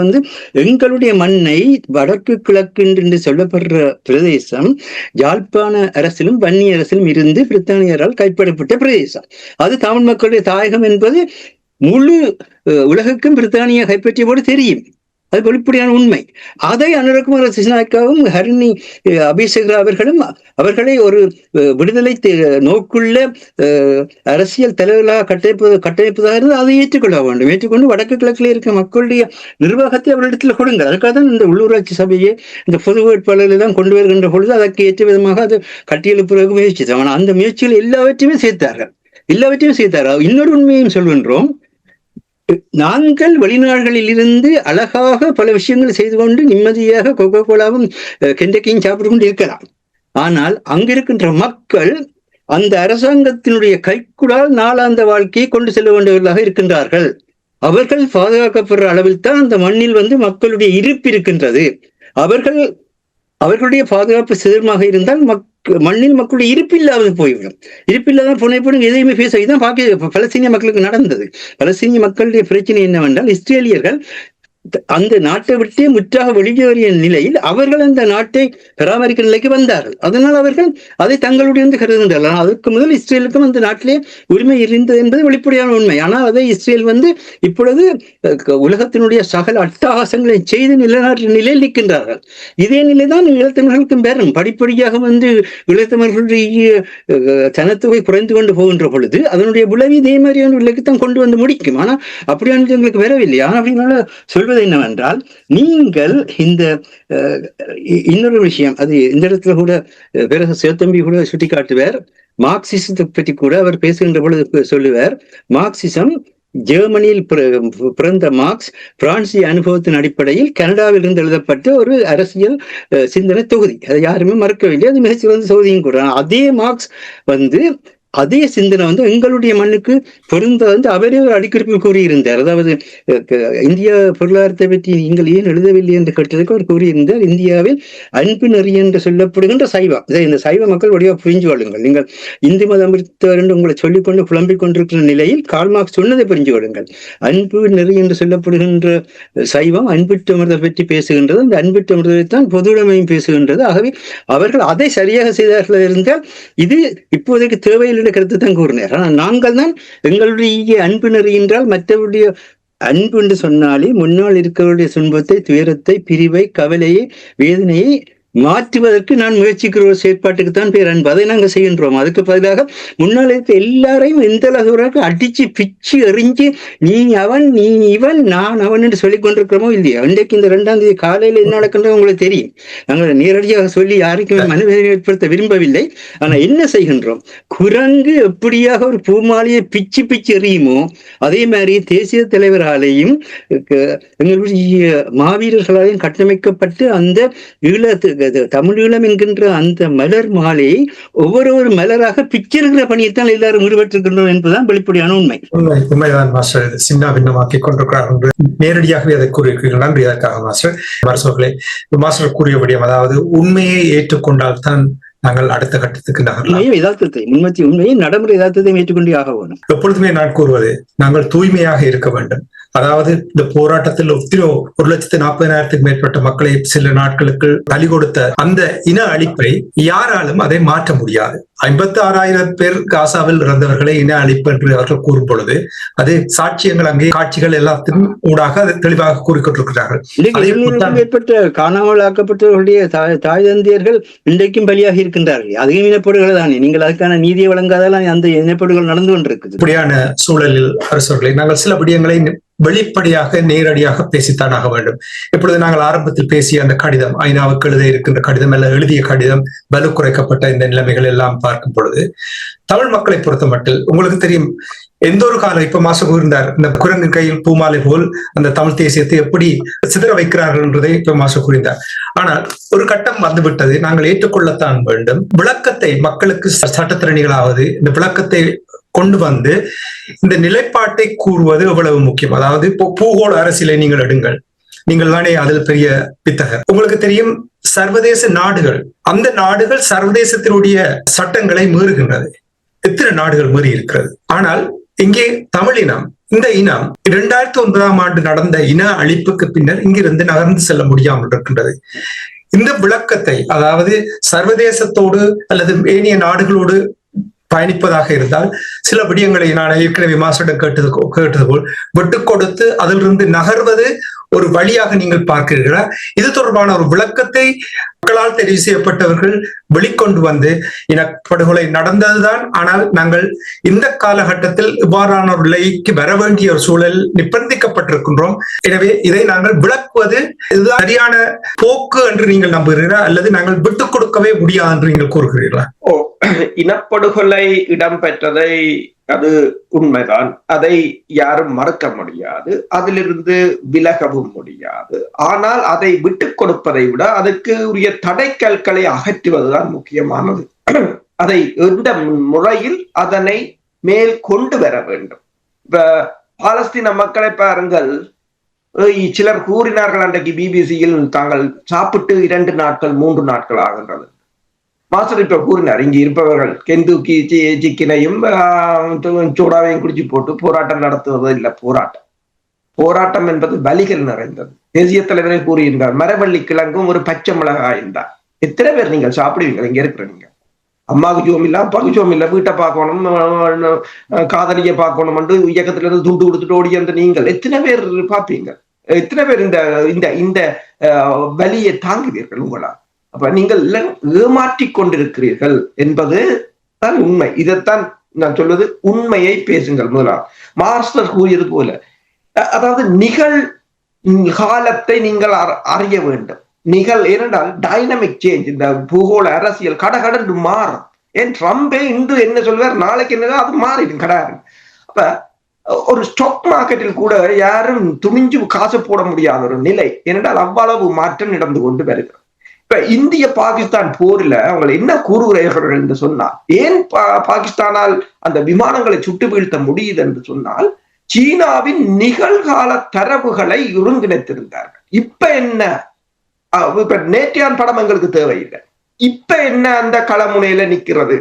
எங்களுடைய மண்ணை வடக்கு கிழக்கு என்று சொல்லப்படுற பிரதேசம் யாழ்ப்பாண அரசிலும் வன்னி அரசிலும் இருந்து பிரித்தானியரால் கைப்பற்றப்பட்ட பிரதேசம். அது தமிழ் மக்களுடைய தாயகம் என்பது முழு உலகுக்கும் பிரித்தானியா கைப்பற்றிய போது தெரியும். அது வெளிப்படையான உண்மை. அதை அனுரகுமார திசாநாயக்காவும் ஹரிணி அபிஷேகர் அவர்களும் அவர்களை ஒரு விடுதலை நோக்குள்ள அரசியல் தலைவர்களாக கட்டமைப்பதாக இருந்து அதை ஏற்றுக்கொள்ள வேண்டும். ஏற்றுக்கொண்டு வடக்கு கிழக்கில் இருக்க மக்களுடைய நிர்வாகத்தை அவர்களிடத்தில் கொடுங்கள். அதுக்காக தான் இந்த உள்ளூராட்சி சபையை இந்த பொது வேட்பாளர்களை தான் கொண்டு வருகின்ற பொழுது அதற்கு ஏற்ற விதமாக அது கட்டியெழுப்புறதுக்கு முயற்சித்தோம். ஆனால் அந்த முயற்சியில் எல்லாவற்றையுமே சேர்த்தார்கள். இன்னொரு உண்மையும் சொல்கின்றோம், நாங்கள் வெளிநாடுகளில் இருந்து அழகாக பல விஷயங்கள் செய்து கொண்டு நிம்மதியாக கொக்கோ கோலாவும் கெண்டக்கியும் சாப்பிட்டு கொண்டு இருக்கலாம். ஆனால் அங்கிருக்கின்ற மக்கள் அந்த அரசாங்கத்தினுடைய கைக்குடால் நாளாந்த வாழ்க்கையை கொண்டு செல்ல வேண்டியவர்களாக இருக்கின்றார்கள். அவர்கள் பாதுகாக்கப்படுற அளவில் தான் அந்த மண்ணில் மக்களுடைய இருப்பு இருக்கின்றது. அவர்களுடைய பாதுகாப்பு சிதறமாக இருந்தால் மண்ணில் மக்களுடைய இருப்பில்லாத போய்விடும். இருப்பில்லாத புனைப்படும் எதையுமே பேச இதுதான் பலஸ்தீனிய மக்களுக்கு நடந்தது. பலஸ்தீனிய மக்களுடைய பிரச்சனை என்னவென்றால், இஸ்ரேலியர்கள் அந்த நாட்டை விட்டே முற்றாக வெளியேறிய நிலையில் அவர்கள் அந்த நாட்டை பராமரிக்க நிலைக்கு வந்தார்கள். அதனால் அவர்கள் அதை தங்களுடைய கருதுகின்றார்கள். அதற்கு முதல் இஸ்ரேலுக்கும் அந்த நாட்டிலே உரிமை இருந்தது என்பது வெளிப்படையான உண்மை. ஆனால் அதை இஸ்ரேல் இப்பொழுது உலகத்தினுடைய சகல அட்டகாசங்களை செய்து நிலைநாட்டு நிலையில் நிற்கின்றார்கள். இதே நிலைதான் ஈழத்தமிழர்களுக்கும் பெறும். படிப்படியாக ஈழத்தமிழர்களுடைய சனத்தொகை குறைந்து கொண்டு போகின்ற பொழுது அதனுடைய விளைவு இதே மாதிரியான நிலைக்குத்தான் கொண்டு வந்து முடிக்கும். ஆனால் அப்படியானது எங்களுக்கு வரவில்லை. ஆனால் அப்படின்னால சொல்வது என்னவென்றால், நீங்கள் இந்த இன்னொரு விஷயம், அது இந்த இடத்துல கூட பிறகு சிவத்தம்பி கூட சுட்டி காட்டுவார். மார்க்சிசத்தை பற்றி கூட அவர் பேசுகின்ற பொழுது சொல்லுவார், மார்க்சிசம் ஜெர்மனியில் பிறந்த மார்க்ஸ் பிரான்சிய அனுபவத்தின் அடிப்படையில் கனடாவில் இருந்து எழுதப்பட்ட ஒரு அரசியல் சிந்தனை தொகுதி. அதை யாருமே மறக்கவில்லை. அது மிகச்சிறந்த தொகுதியும் கூட. அதே மார்க்ஸ் அதே சிந்தனை வந்து எங்களுடைய மண்ணுக்கு பொருந்த வந்து அவரே ஒரு அடிக்குறிப்பில் கூறியிருந்தார். அதாவது இந்தியா பொருளாதாரத்தை பற்றி நீங்கள் ஏன் எழுதவில்லை என்று கேட்டதுக்கு அவர் கூறியிருந்தார், இந்தியாவில் அன்பு நெறி என்று சொல்லப்படுகின்ற சைவம், இதை இந்த சைவ மக்கள் வழியாக புரிஞ்சு கொள்ளுங்கள். நீங்கள் இந்து மதம் என்று உங்களை சொல்லிக்கொண்டு புலம்பிக் கொண்டிருக்கிற நிலையில் கால்மார்க்ஸ் சொன்னதை புரிஞ்சு கொள்ளுங்கள். அன்பு நெறி என்று சொல்லப்படுகின்ற சைவம் அன்பிட்டமிர்தை பற்றி பேசுகின்றது, அந்த அன்பிட்டமிர்தை தான் பொதுவுடைமையும் பேசுகின்றது. ஆகவே அவர்கள் அதை சரியாக செய்தார்கள் இருந்தால் இது இப்போதைக்கு தேவையில்லை கருத்து தான் கூறினார். ஆனால் நாங்கள் தான் எங்களுடைய அன்பு நெறி என்றால் மற்றவருடைய அன்பு என்று சொன்னாலே முன்னால் இருக்கிறவருடைய துன்பத்தை, துயரத்தை, பிரிவை, கவலையை, வேதனையை மாற்றுவதற்கு நான் முயற்சிக்கிற ஒரு செயற்பாட்டுக்கு தான் பேர் அன்பு. அதை நாங்கள் செய்கின்றோம். அதுக்கு பதிலாக முன்னால் இருக்க எல்லாரையும் எந்த அளவுக்கு அடிச்சு பிச்சு எறிஞ்சு நீ அவன் நீ இவன் நான் அவன் என்று சொல்லிக் கொண்டிருக்கிறோமோ இல்லையா? இன்றைக்கு இந்த 2ஆம் தேதி காலையில என்ன நடக்கின்றது உங்களுக்கு தெரியும். நாங்கள் நேரடியாக சொல்லி யாருக்குமே மனவேதனை ஏற்படுத்த விரும்பவில்லை. ஆனா என்ன செய்கின்றோம்? குரங்கு எப்படியாக ஒரு பூமாலையை பிச்சு பிச்சு எறியுமோ அதே மாதிரி தேசிய தலைவராலையும் எங்களுடைய மாவீரர்களாலையும் கட்டமைக்கப்பட்டு அந்த ஈழத்து தமிழீழம் என்கின்ற அந்த மலர் மாலையை ஒவ்வொரு மலராக பிச்சிருக்கிற பணியைத்தான் எல்லாரும் ஈடுபட்டிருக்கின்றோம் என்பதுதான் வெளிப்படையான உண்மை. உண்மைதான் மாஸ்டர். சின்ன பின்னமாக்கி கொண்டிருக்கிறார்கள், நேரடியாகவே அதை கூறியிருக்கிறீர்கள். நன்றி அதற்காக மாஸ்டர். மாஸ்டர்களே, மாஸ்டர் கூறியபடி அதாவது உண்மையை ஏற்றுக்கொண்டால் தான் நாங்கள் அடுத்த கட்டத்துக்கு நகரலாம். யதார்த்தத்தை முன்வச்சி உண்மையை நடைமுறை யதார்த்தத்தை ஏற்றுக்கொண்டே ஆக வேணும். எப்பொழுதுமே நான் கூறுவது நாங்கள் தூய்மையாக இருக்க வேண்டும். அதாவது இந்த போராட்டத்தில் 1,40,000 மேற்பட்ட மக்களை சில நாட்களுக்கு பலி கொடுத்த அந்த இன அழிப்பை யாராலும் அதை மாற்ற முடியாது. 56,000 பேர் காசாவில் இறந்தவர்களை இன அழிப்பு என்று அவர்கள் கூறும் பொழுது அது சாட்சியங்கள், அங்கே காட்சிகள் எல்லாத்திலும் ஊடாக அதை தெளிவாக கூறிக்கொண்டிருக்கிறார்கள். மேற்பட்ட காணாமல் ஆக்கப்பட்டவர்களுடைய தாய் தந்தையர்கள் இன்றைக்கும் பலியாக இருக்கின்றார்கள். அது இனப்படுகள் தானே. நீங்கள் அதுக்கான நீதியை வழங்காதான் அந்த இனப்படுகள் நடந்து கொண்டிருக்குது. இப்படியான சூழலில் அரசர்களை நாங்கள் சில விடயங்களை வெளிப்படையாக நேரடியாக பேசித்தான் ஆக வேண்டும். இப்பொழுது நாங்கள் ஆரம்பத்தில் பேசிய அந்த கடிதம், ஐநாவுக்கு எழுத இருக்கின்ற கடிதம் அல்ல, எழுதிய கடிதம், வலு குறைக்கப்பட்ட இந்த நிலைமைகள் எல்லாம் பார்க்கும் பொழுது தமிழ் மக்களை பொறுத்த மட்டும் உங்களுக்கு தெரியும், எந்த ஒரு காலம் இப்ப மாசம் கூறினார், இந்த குரங்கின் கையில் பூமாலை போல் அந்த தமிழ் தேசியத்தை எப்படி சிதற வைக்கிறார்கள் என்றதை இப்ப மாசம் கூறினார். ஆனால் ஒரு கட்டம் வந்துவிட்டது, நாங்கள் ஏற்றுக்கொள்ளத்தான் வேண்டும். விளக்கத்தை மக்களுக்கு சட்டத்திறனிகளாவது இந்த விளக்கத்தை கொண்டு வந்து இந்த நிலைப்பாட்டை கூறுவது எவ்வளவு முக்கியம். அதாவது இப்போ பூகோள அரசியலை நீங்கள் எடுங்கள், நீங்கள் தானே அதில் பெரிய பித்தகர். உங்களுக்கு தெரியும், சர்வதேச நாடுகள், அந்த நாடுகள் சர்வதேசத்தினுடைய சட்டங்களை மீறுகின்றது. எத்தனை நாடுகள் மீறி இருக்கிறது. ஆனால் இங்கே தமிழினம், இந்த இனம் 2009ஆம் ஆண்டு நடந்த இன அழிப்புக்கு பின்னர் இங்கிருந்து நகர்ந்து செல்ல முடியாமல் இருக்கின்றது. இந்த விளக்கத்தை, அதாவது சர்வதேசத்தோடு அல்லது ஏனைய நாடுகளோடு பயணிப்பதாக இருந்தால் சில விடயங்களை நான் ஏற்கனவே மாஸ்டரிடம் கேட்டது போல் விட்டு கொடுத்து அதிலிருந்து நகர்வது ஒரு வழியாக நீங்கள் பார்க்கிறீர்களா? இது தொடர்பான ஒரு விளக்கத்தை மக்களால் தெரிவு செய்யப்பட்டவர்கள் வெளிக்கொண்டு வந்து இனப்படுகொலை நடந்ததுதான், ஆனால் நாங்கள் இந்த காலகட்டத்தில் இவ்வாறான ஒரு நிலைக்கு வர வேண்டிய ஒரு சூழல் நிர்பந்திக்கப்பட்டிருக்கின்றோம். எனவே இதை நாங்கள் விளக்குவது இதுதான் சரியான போக்கு என்று நீங்கள் நம்புகிறீர்களா, அல்லது நாங்கள் விட்டுக் கொடுக்கவே முடியாது என்று நீங்கள் கூறுகிறீர்களா? இனப்படுகொலை இடம்பெற்றதை அது உண்மைதான், அதை யாரும் மறுக்க முடியாது, அதிலிருந்து விலகவும் முடியாது. ஆனால் அதை விட்டுக் கொடுப்பதை விட அதற்கு உரிய தடைக்கற்களை அகற்றுவதுதான் முக்கியமானது. அதை எந்த முறையில் அதனை மேல் கொண்டு வர வேண்டும். இப்ப பாலஸ்தீன மக்களை பாருங்கள், சிலர் கூறினார்கள் அன்றைக்கு பிபிசியில், தாங்கள் சாப்பிட்டு 2 நாட்கள் 3 நாட்கள் ஆகின்றது. மாஸ்டர் இப்ப கூறினார், இங்க இருப்பவர்கள் கெந்தூக்கி சிக்கனையும் சூடாவையும் குடிச்சு போட்டு போராட்டம் நடத்துவது இல்லை. போராட்டம் என்பது வலிகள் நிறைந்தது. தேசிய தலைவரை கூறுகின்றார், மரவள்ளி கிழங்கும் ஒரு பச்சை மிளகாயும் தான். எத்தனை பேர் நீங்கள் சாப்பிடுவீங்க? இங்க இருக்கிறீங்க, அம்மாவுக்கு ஜோம் இல்ல, அப்பாவுக்கு ஜோம் இல்ல, வீட்டை பார்க்கணும், காதலியை பார்க்கணும் என்று இயக்கத்துல இருந்து துண்டு கொடுத்துட்டு ஓடி அந்த நீங்கள் எத்தனை பேர் பார்ப்பீங்க? எத்தனை பேர் இந்த வலியை தாங்குவீர்கள் உங்களால்? அப்ப நீங்கள் ஏமாற்றி கொண்டிருக்கிறீர்கள் என்பது தான் உண்மை. இதைத்தான் நான் சொல்வது, உண்மையை பேசுங்கள். முதலாம் மாஸ்டர் கூறியது போல, அதாவது காலத்தை நீங்கள் அறிய வேண்டும். ஏனென்றால் டைனமிக் சேஞ்ச், இந்த பூகோள அரசியல் கடகடன்னு மாறும். ஏன் ட்ரம்பே இன்று என்ன சொல்வார், நாளைக்கு என்ன அது மாறிடும் கடாரு. அப்ப ஒரு ஸ்டாக் மார்க்கெட்டில் கூட யாரும் துணிஞ்சு காசு போட முடியாத ஒரு நிலை. ஏனென்றால் அவ்வளவு மாற்றம் நடந்து கொண்டு வருகிறது. இப்ப இந்திய பாகிஸ்தான் போர்ல அவங்க என்ன கூறுகிறார்கள் என்று சொன்னால், ஏன் பாகிஸ்தானால் அந்த விமானங்களை சுட்டு வீழ்த்த முடியுது என்று சொன்னால், சீனாவின் நிகழ்கால தரவுகளை ஒருங்கிணைத்திருந்தார்கள். இப்ப என்ன, இப்ப நேற்றையான் படம் எங்களுக்கு தேவையில்லை, இப்ப என்ன அந்த களமுனையில நிக்கிறது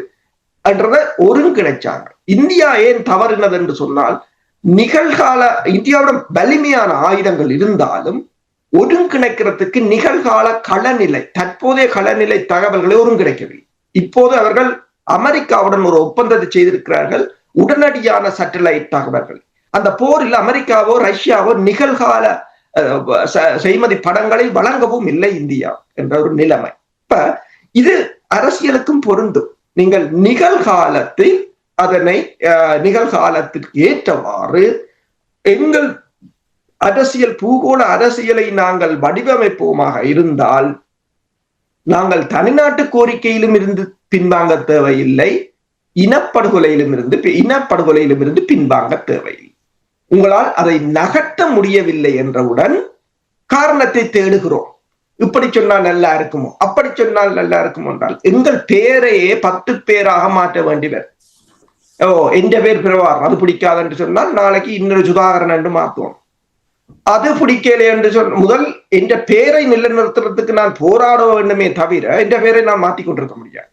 என்றத ஒருங்கிணைச்சாங்க. இந்தியா ஏன் தவறினது என்று சொன்னால், நிகழ்கால இந்தியாவோட வலிமையான ஆயுதங்கள் இருந்தாலும் ஒருங்கிணைக்கிறதுக்கு நிகழ்கால களநிலை, தற்போதைய களநிலை தகவல்களை ஒருங்கிணைக்கவில்லை. இப்போது அவர்கள் அமெரிக்காவுடன் ஒரு ஒப்பந்தத்தை செய்திருக்கிறார்கள், உடனடியான சேட்டலைட் தகவல்கள். அந்த போரில் அமெரிக்காவோ ரஷ்யாவோ நிகழ்கால செய்மதி படங்களை வழங்கவும் இல்லை இந்தியா என்ற ஒரு நிலைமை. இப்ப இது அரசியலுக்கும் பொருந்தும். நீங்கள் நிகழ்காலத்தில் அதனை நிகழ்காலத்திற்கு ஏற்றவாறு எங்கள் அரசியல் பூகோள அரசியலை நாங்கள் வடிவமைப்போமாக இருந்தால், நாங்கள் தனிநாட்டு கோரிக்கையிலும் இருந்து பின்வாங்க தேவையில்லை, இனப்படுகொலையிலும் இருந்து பின்வாங்க தேவையில்லை. உங்களால் அதை நகர்த்த முடியவில்லை என்றவுடன் காரணத்தை தேடுகிறோம். இப்படி சொன்னால் நல்லா இருக்குமோ, அப்படி சொன்னால் நல்லா இருக்குமோ என்றால் எங்கள் பேரையே 10 பேராக மாற்ற வேண்டியவர். எந்த பேர் பிறவார், அது பிடிக்காது என்று சொன்னால் நாளைக்கு இன்னொரு சுதாகரன் என்று மாற்றுவோம். அது பிடிக்கலை என்று முதல் என்ற பேரை நிலைநிறுத்துறதுக்கு நான் போராட வேண்டுமே தவிர என்ற பேரை நான் மாற்றிக் கொண்டிருக்க முடியாது.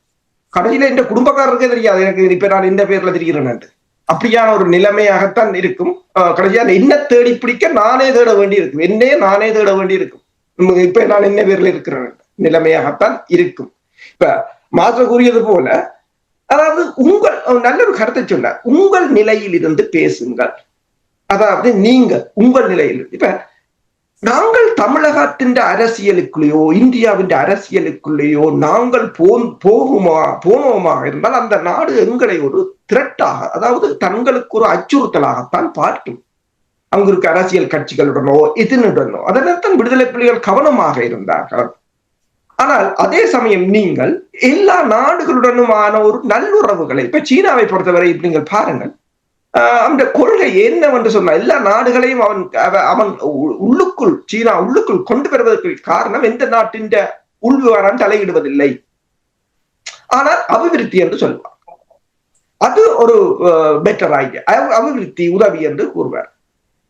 கடைசியில என்ற குடும்பக்காரருக்கே தெரியாது எனக்கு இப்ப நான் இந்த பேர்ல தெரிகிறேன் என்று. அப்படியான ஒரு நிலைமையாகத்தான் இருக்கும். கடைசியாக என்ன தேடி பிடிக்க நானே தேட வேண்டி இருக்கும், என்னே நானே தேட வேண்டி இருக்கும். இப்ப நான் என்ன பேர்ல இருக்கிறேன் நிலைமையாகத்தான் இருக்கும். இப்ப மாஸ்டர் கூறியது போல, அதாவது உங்கள் நல்ல ஒரு கருத்தை சொன்ன, உங்கள் நிலையில் இருந்து பேசுங்கள். அதாவது நீங்க உங்கள் நிலையில், இப்ப நாங்கள் தமிழகத்தின் அரசியலுக்குள்ளேயோ இந்தியாவின் அரசியலுக்குள்ளேயோ நாங்கள் போனோமாக இருந்தால் அந்த நாடு எங்களை ஒரு த்ரெட்டாக, அதாவது தங்களுக்கு ஒரு அச்சுறுத்தலாகத்தான் பார்க்கும். அங்கு இருக்க அரசியல் கட்சிகளுடனோ இதனுடனோ. அதனால்தான் விடுதலை புலிகள் கவனமாக இருந்தார்கள். ஆனால் அதே சமயம் நீங்கள் எல்லா நாடுகளுடனுமான ஒரு நல்லுறவுகளை, இப்ப சீனாவை பொறுத்தவரை நீங்கள் பாருங்கள், அந்த கொள்கை என்னவென்று சொன்ன எல்லா நாடுகளையும் அவன் உள்ளுக்குள், சீனா உள்ளுக்குள் கொண்டு வருவதற்கு காரணம் எந்த நாட்டின் உள்விவகாரம் தலையிடுவதில்லை, ஆனால் அபிவிருத்தி என்று சொல்வார். அது ஒரு பெட்டர் ஐடியா, அபிவிருத்தி உதவி என்று கூறுவார்.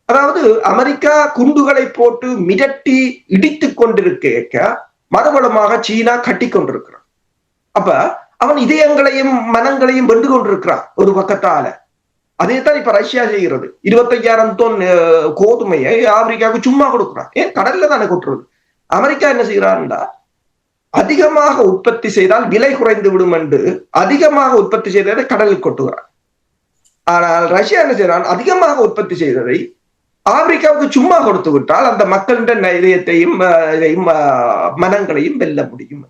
அதாவது அமெரிக்கா குண்டுகளை போட்டு மிரட்டி இடித்துக் கொண்டிருக்க மறுபலமாக சீனா கட்டி கொண்டிருக்கிறான். அப்ப அவன் இதயங்களையும் மனங்களையும் வென்று கொண்டிருக்கிறான் ஒரு பக்கத்தால. அதைத்தான் இப்ப ரஷ்யா செய்கிறது. 25,000 தொன் கோதுமையை ஆப்பிரிக்காவுக்கு சும்மா கொடுக்குறான். ஏன், கடல்ல தானே கொட்டுறது. அமெரிக்கா என்ன செய்யறான்டா, அதிகமாக உற்பத்தி செய்தால் விலை குறைந்து விடும் என்று அதிகமாக உற்பத்தி செய்ததை கடலில் கொட்டுகிறான். ஆனால் ரஷ்யா என்ன செய்யறான், அதிகமாக உற்பத்தி செய்ததை ஆப்பிரிக்காவுக்கு சும்மா கொடுத்து விட்டால் அந்த மக்களின் இதயத்தையும் மனங்களையும் வெல்ல முடியும்.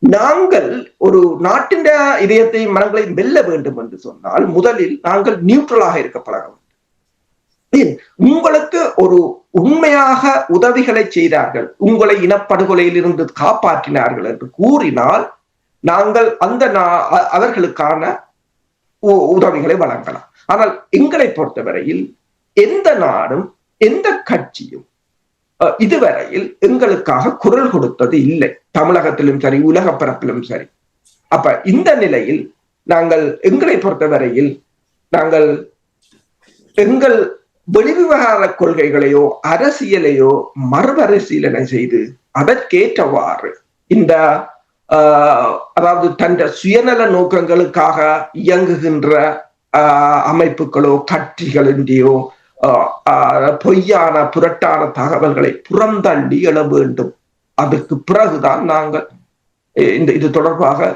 நாங்கள் ஒரு நாட்டின் இதயத்தையும் மனங்களையும் வெல்ல வேண்டும் என்று சொன்னால் முதலில் நாங்கள் நியூட்ரலாக இருக்க பழக வேண்டும். உங்களுக்கு ஒரு உண்மையாக உதவிகளை செய்தார்கள், உங்களை இனப்படுகொலையில் இருந்து காப்பாற்றினார்கள் என்று கூறினால் நாங்கள் அந்த அவர்களுக்கான உதவிகளை வழங்கலாம். ஆனால் எங்களை பொறுத்தவரையில் எந்த நாடும் எந்த கட்சியும் இதுவரையில் எங்களுக்காக குரல் கொடுத்தது இல்லை, தமிழகத்திலும் சரி உலக பரப்பிலும் சரி. அப்ப இந்த நிலையில் நாங்கள் எங்களை பொறுத்தவரையில் நாங்கள் எங்கள் வெளிவிவகார கொள்கைகளையோ அரசியலையோ மறுபரிசீலனை செய்து அதற்கேற்றவாறு இந்த அதாவது தன் சுயநல நோக்கங்களுக்காக இயங்குகின்ற அமைப்புகளோ கட்சிகளின்றையோ பொய்யான புரட்டான தகவல்களை புறந்தள்ளி எழ வேண்டும். அதற்கு பிறகுதான் நாங்கள் இது தொடர்பாக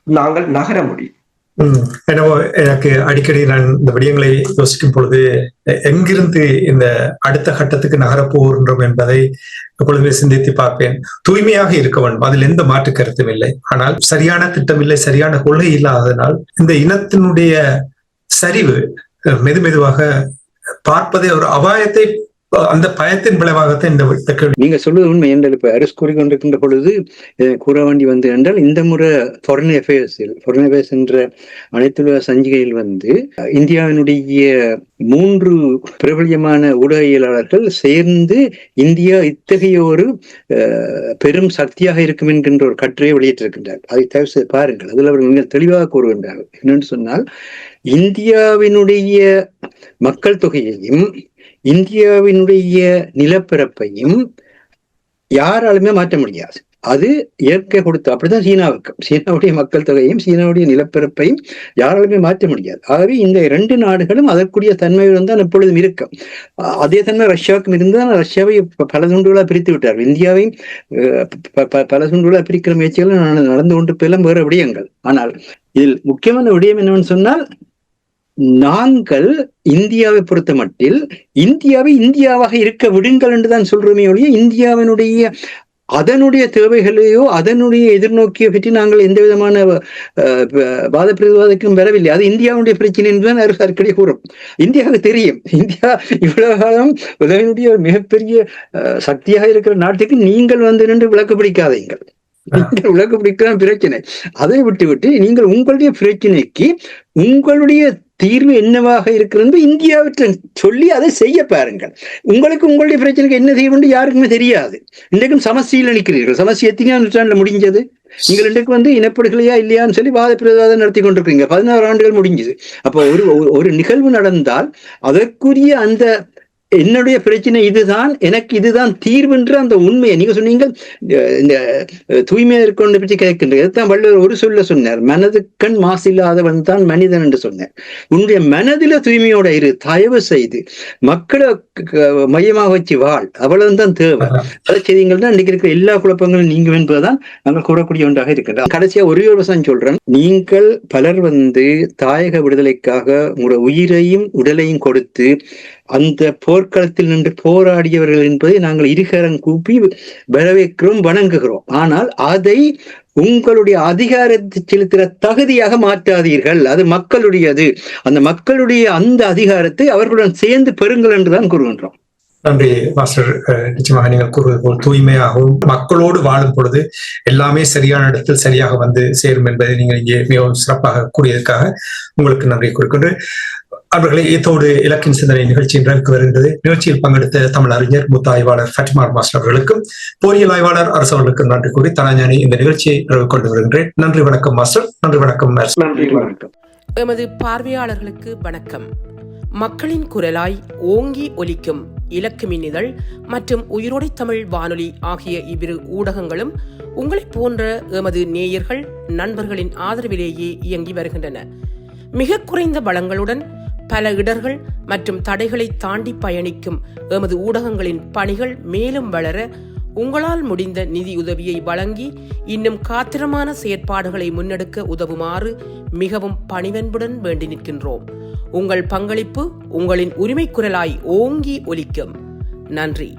நாங்கள் நகர முடியும். எனக்கு அடிக்கடி நான் இந்த விடயங்களை யோசிக்கும் பொழுது எங்கிருந்து இந்த அடுத்த கட்டத்துக்கு நகரப்போகின்றோம் என்பதை எப்பொழுதுமே சிந்தித்து பார்ப்பேன். தூய்மையாக இருக்க வேண்டும், அதில் எந்த மாற்று கருத்தும் இல்லை. ஆனால் சரியான திட்டம் இல்லை, சரியான கொள்கை இல்லாததனால் இந்த இனத்தினுடைய சரிவு மெதுவாக பார்ப்பதே ஒரு அபாயத்தை அந்த பயத்தின் விளைவாகத்தான் இந்த கேள்வி. நீங்க சொல்வது உண்மை என்றால் இப்ப அரசு கூறிக்கொண்டிருக்கின்ற பொழுது கூற வேண்டி வந்து என்றால் இந்த முறை ஃபாரின் அஃபேர்ஸ் என்ற அனைத்துலக சஞ்சிகையில் வந்து இந்தியாவினுடைய 3 பிரபலியமான ஊடகவியலாளர்கள் சேர்ந்து இந்தியா இத்தகைய ஒரு பெரும் சக்தியாக இருக்கும் என்கின்ற ஒரு கட்டுரையை வெளியிட்டிருக்கின்றார். அதை தயவு செய்து பாருங்கள். அதில் அவர்கள் மிக தெளிவாக கூறுகின்றார்கள். என்னென்று சொன்னால், இந்தியாவினுடைய மக்கள் தொகையையும் இந்தியாவினுடைய நிலப்பரப்பையும் யாராலுமே மாற்ற முடியாது. அது இயற்கை கொடுத்து. அப்படிதான் சீனாவுடைய மக்கள் தொகையும் சீனாவுடைய நிலப்பரப்பையும் யாராலுமே மாற்ற முடியாது. ஆகவே இந்த 2 நாடுகளும் அதற்குரிய தன்மையுடன் தான் எப்பொழுதும் இருக்கும். அதே தன்மை ரஷ்யாவுக்கும் இருந்தால் ரஷ்யாவை பல துண்டுகளாக பிரித்து விட்டார்கள். இந்தியாவையும் பல துண்டுகளாக பிரிக்கிற முயற்சிகள் நடந்து கொண்டு போயெல்லாம் வேறு விடயங்கள். ஆனால் இதில் முக்கியமான விடயம் என்னவென்னு சொன்னால், நாங்கள் இந்தியாவை பொறுத்த மட்டில் இந்தியாவை இந்தியாவாக இருக்க விடுங்கள் என்றுதான் சொல்றோமே ஒழிய இந்தியாவினுடைய அதனுடைய தேவைகளையோ அதனுடைய எதிர்நோக்கியை பற்றி நாங்கள் எந்த விதமான வாத பிரதிவாதக்கும் வரவில்லை. அது இந்தியாவுடைய பிரச்சனை என்றுதான் அடிக்கடி கூறும். இந்தியாவுக்கு தெரியும், இந்தியா இவ்வளவு காலம் உலகினுடைய மிகப்பெரிய சக்தியாக இருக்கிற நாட்டுக்கு நீங்கள் வந்து நின்று விளக்கு பிடிக்காதீங்கள். நீங்கள் விளக்கு பிடிக்கலாம் பிரச்சனை. அதை விட்டு நீங்கள் உங்களுடைய பிரச்சனைக்கு உங்களுடைய தீர்வு என்னவாக இருக்கிறது இந்தியாவிட்ட சொல்லி அதை செய்ய பாருங்கள். உங்களுக்கு உங்களுடைய பிரச்சனைக்கு என்ன தீர்வு யாருக்குமே தெரியாது. இன்றைக்கும் சமஸ்தியில் நிற்கிறீர்கள். சமஸ்தி எத்தனையாம் நூற்றாண்டுல முடிஞ்சது? நீங்கள் இன்றைக்கு வந்து இனப்படுகளையா இல்லையான்னு சொல்லி வாத பிரதிவாதம் நடத்தி கொண்டிருக்கீங்க. 16 ஆண்டுகள் முடிஞ்சது. அப்போ ஒரு நிகழ்வு நடந்தால் அதற்குரிய அந்த என்னுடைய பிரச்சனை இதுதான், எனக்கு இதுதான் தீர்வுன்ற அந்த உண்மையை நீங்க சொன்னீங்க. இந்த தூய்மையா இருக்கொண்டு பற்றி கேட்கின்ற வள்ளுவர் ஒரு சொல்ல சொன்னார், மனதுக்கண் மாசில்லாதவன் தான் மனிதன் என்று சொன்னார். உன்னுடைய மனதில தூய்மையோட இரு, தயவு செய்து மக்களை மையமாக வச்சு வாழ், அவ்வளவுதான் தேவை. அதை செய்தீங்கன்னா இன்னைக்கு இருக்கிற எல்லா குழப்பங்களும் நீங்கும் என்பதுதான் நாங்கள் கூறக்கூடிய ஒன்றாக இருக்கின்றோம். கடைசியா ஒரே ஒரு விஷயம் சொல்றேன். நீங்கள் பலர் வந்து தாயக விடுதலைக்காக உங்களுடைய உயிரையும் உடலையும் கொடுத்து அந்த போர்க்களத்தில் நின்று போராடியவர்கள் என்பதை நாங்கள் இருகரம் கூப்பி வரவேற்கிறோம், வணங்குகிறோம். ஆனால் அதை உங்களுடைய அதிகாரத்தை செலுத்துகிற தகுதியாக மாற்றாதீர்கள். அது மக்களுடையது. அந்த மக்களுடைய அந்த அதிகாரத்தை அவர்களுடன் சேர்ந்து பெறுங்கள் என்றுதான் கூறுகின்றோம். நன்றி மாஸ்டர். நிச்சயமாக நீங்கள் கூறுவது போல் தூய்மையாகவும் மக்களோடு வாழும் பொழுது எல்லாமே சரியான இடத்தில் சரியாக வந்து சேரும் என்பதை நீங்கள் இங்கே மிகவும் சிறப்பாக கூறியதற்காக உங்களுக்கு நன்றி கூறுகின்றேன். அவர்களை இதோடு இலக்கின் சிந்தனை நிகழ்ச்சி நிறைவுக்கு வருகின்றது. நிகழ்ச்சியில் பங்கெடுத்த தமிழ் அறிஞர் மூத்த ஆய்வாளர் ஃபட்டிமா மாஸ்டர் அவர்களுக்கும் பொறியியல் ஆய்வாளர் அரசு அவர்களுக்கும் நன்றி கூறி தனஞானி இந்த நிகழ்ச்சியை நிறைவு கொண்டு வருகின்றேன். நன்றி, வணக்கம் மாஸ்டர். நன்றி, வணக்கம். நன்றி, வணக்கம். எமது பார்வையாளர்களுக்கு வணக்கம். மக்களின் குரலாய் ஓங்கி ஒலிக்கும் இலக்கு மின்னிதழ் மற்றும் உயிரோடை தமிழ் வானொலி ஆகிய இவ்விரு ஊடகங்களும் உங்களைப் போன்ற எமது நேயர்கள் நண்பர்களின் ஆதரவிலேயே இயங்கி வருகின்றன. மிக குறைந்த வளங்களுடன் பல இடர்கள் மற்றும் தடைகளை தாண்டி பயணிக்கும் எமது ஊடகங்களின் பணிகள் மேலும் வளர உங்களால் முடிந்த நிதியுதவியை வழங்கி இன்னும் காத்திரமான செயற்பாடுகளை முன்னெடுக்க உதவுமாறு மிகவும் பணிவன்புடன் வேண்டி நிற்கின்றோம். உங்கள் பங்களிப்பு உங்களின் உரிமை குரலாய் ஓங்கி ஒலிக்கும். நன்றி.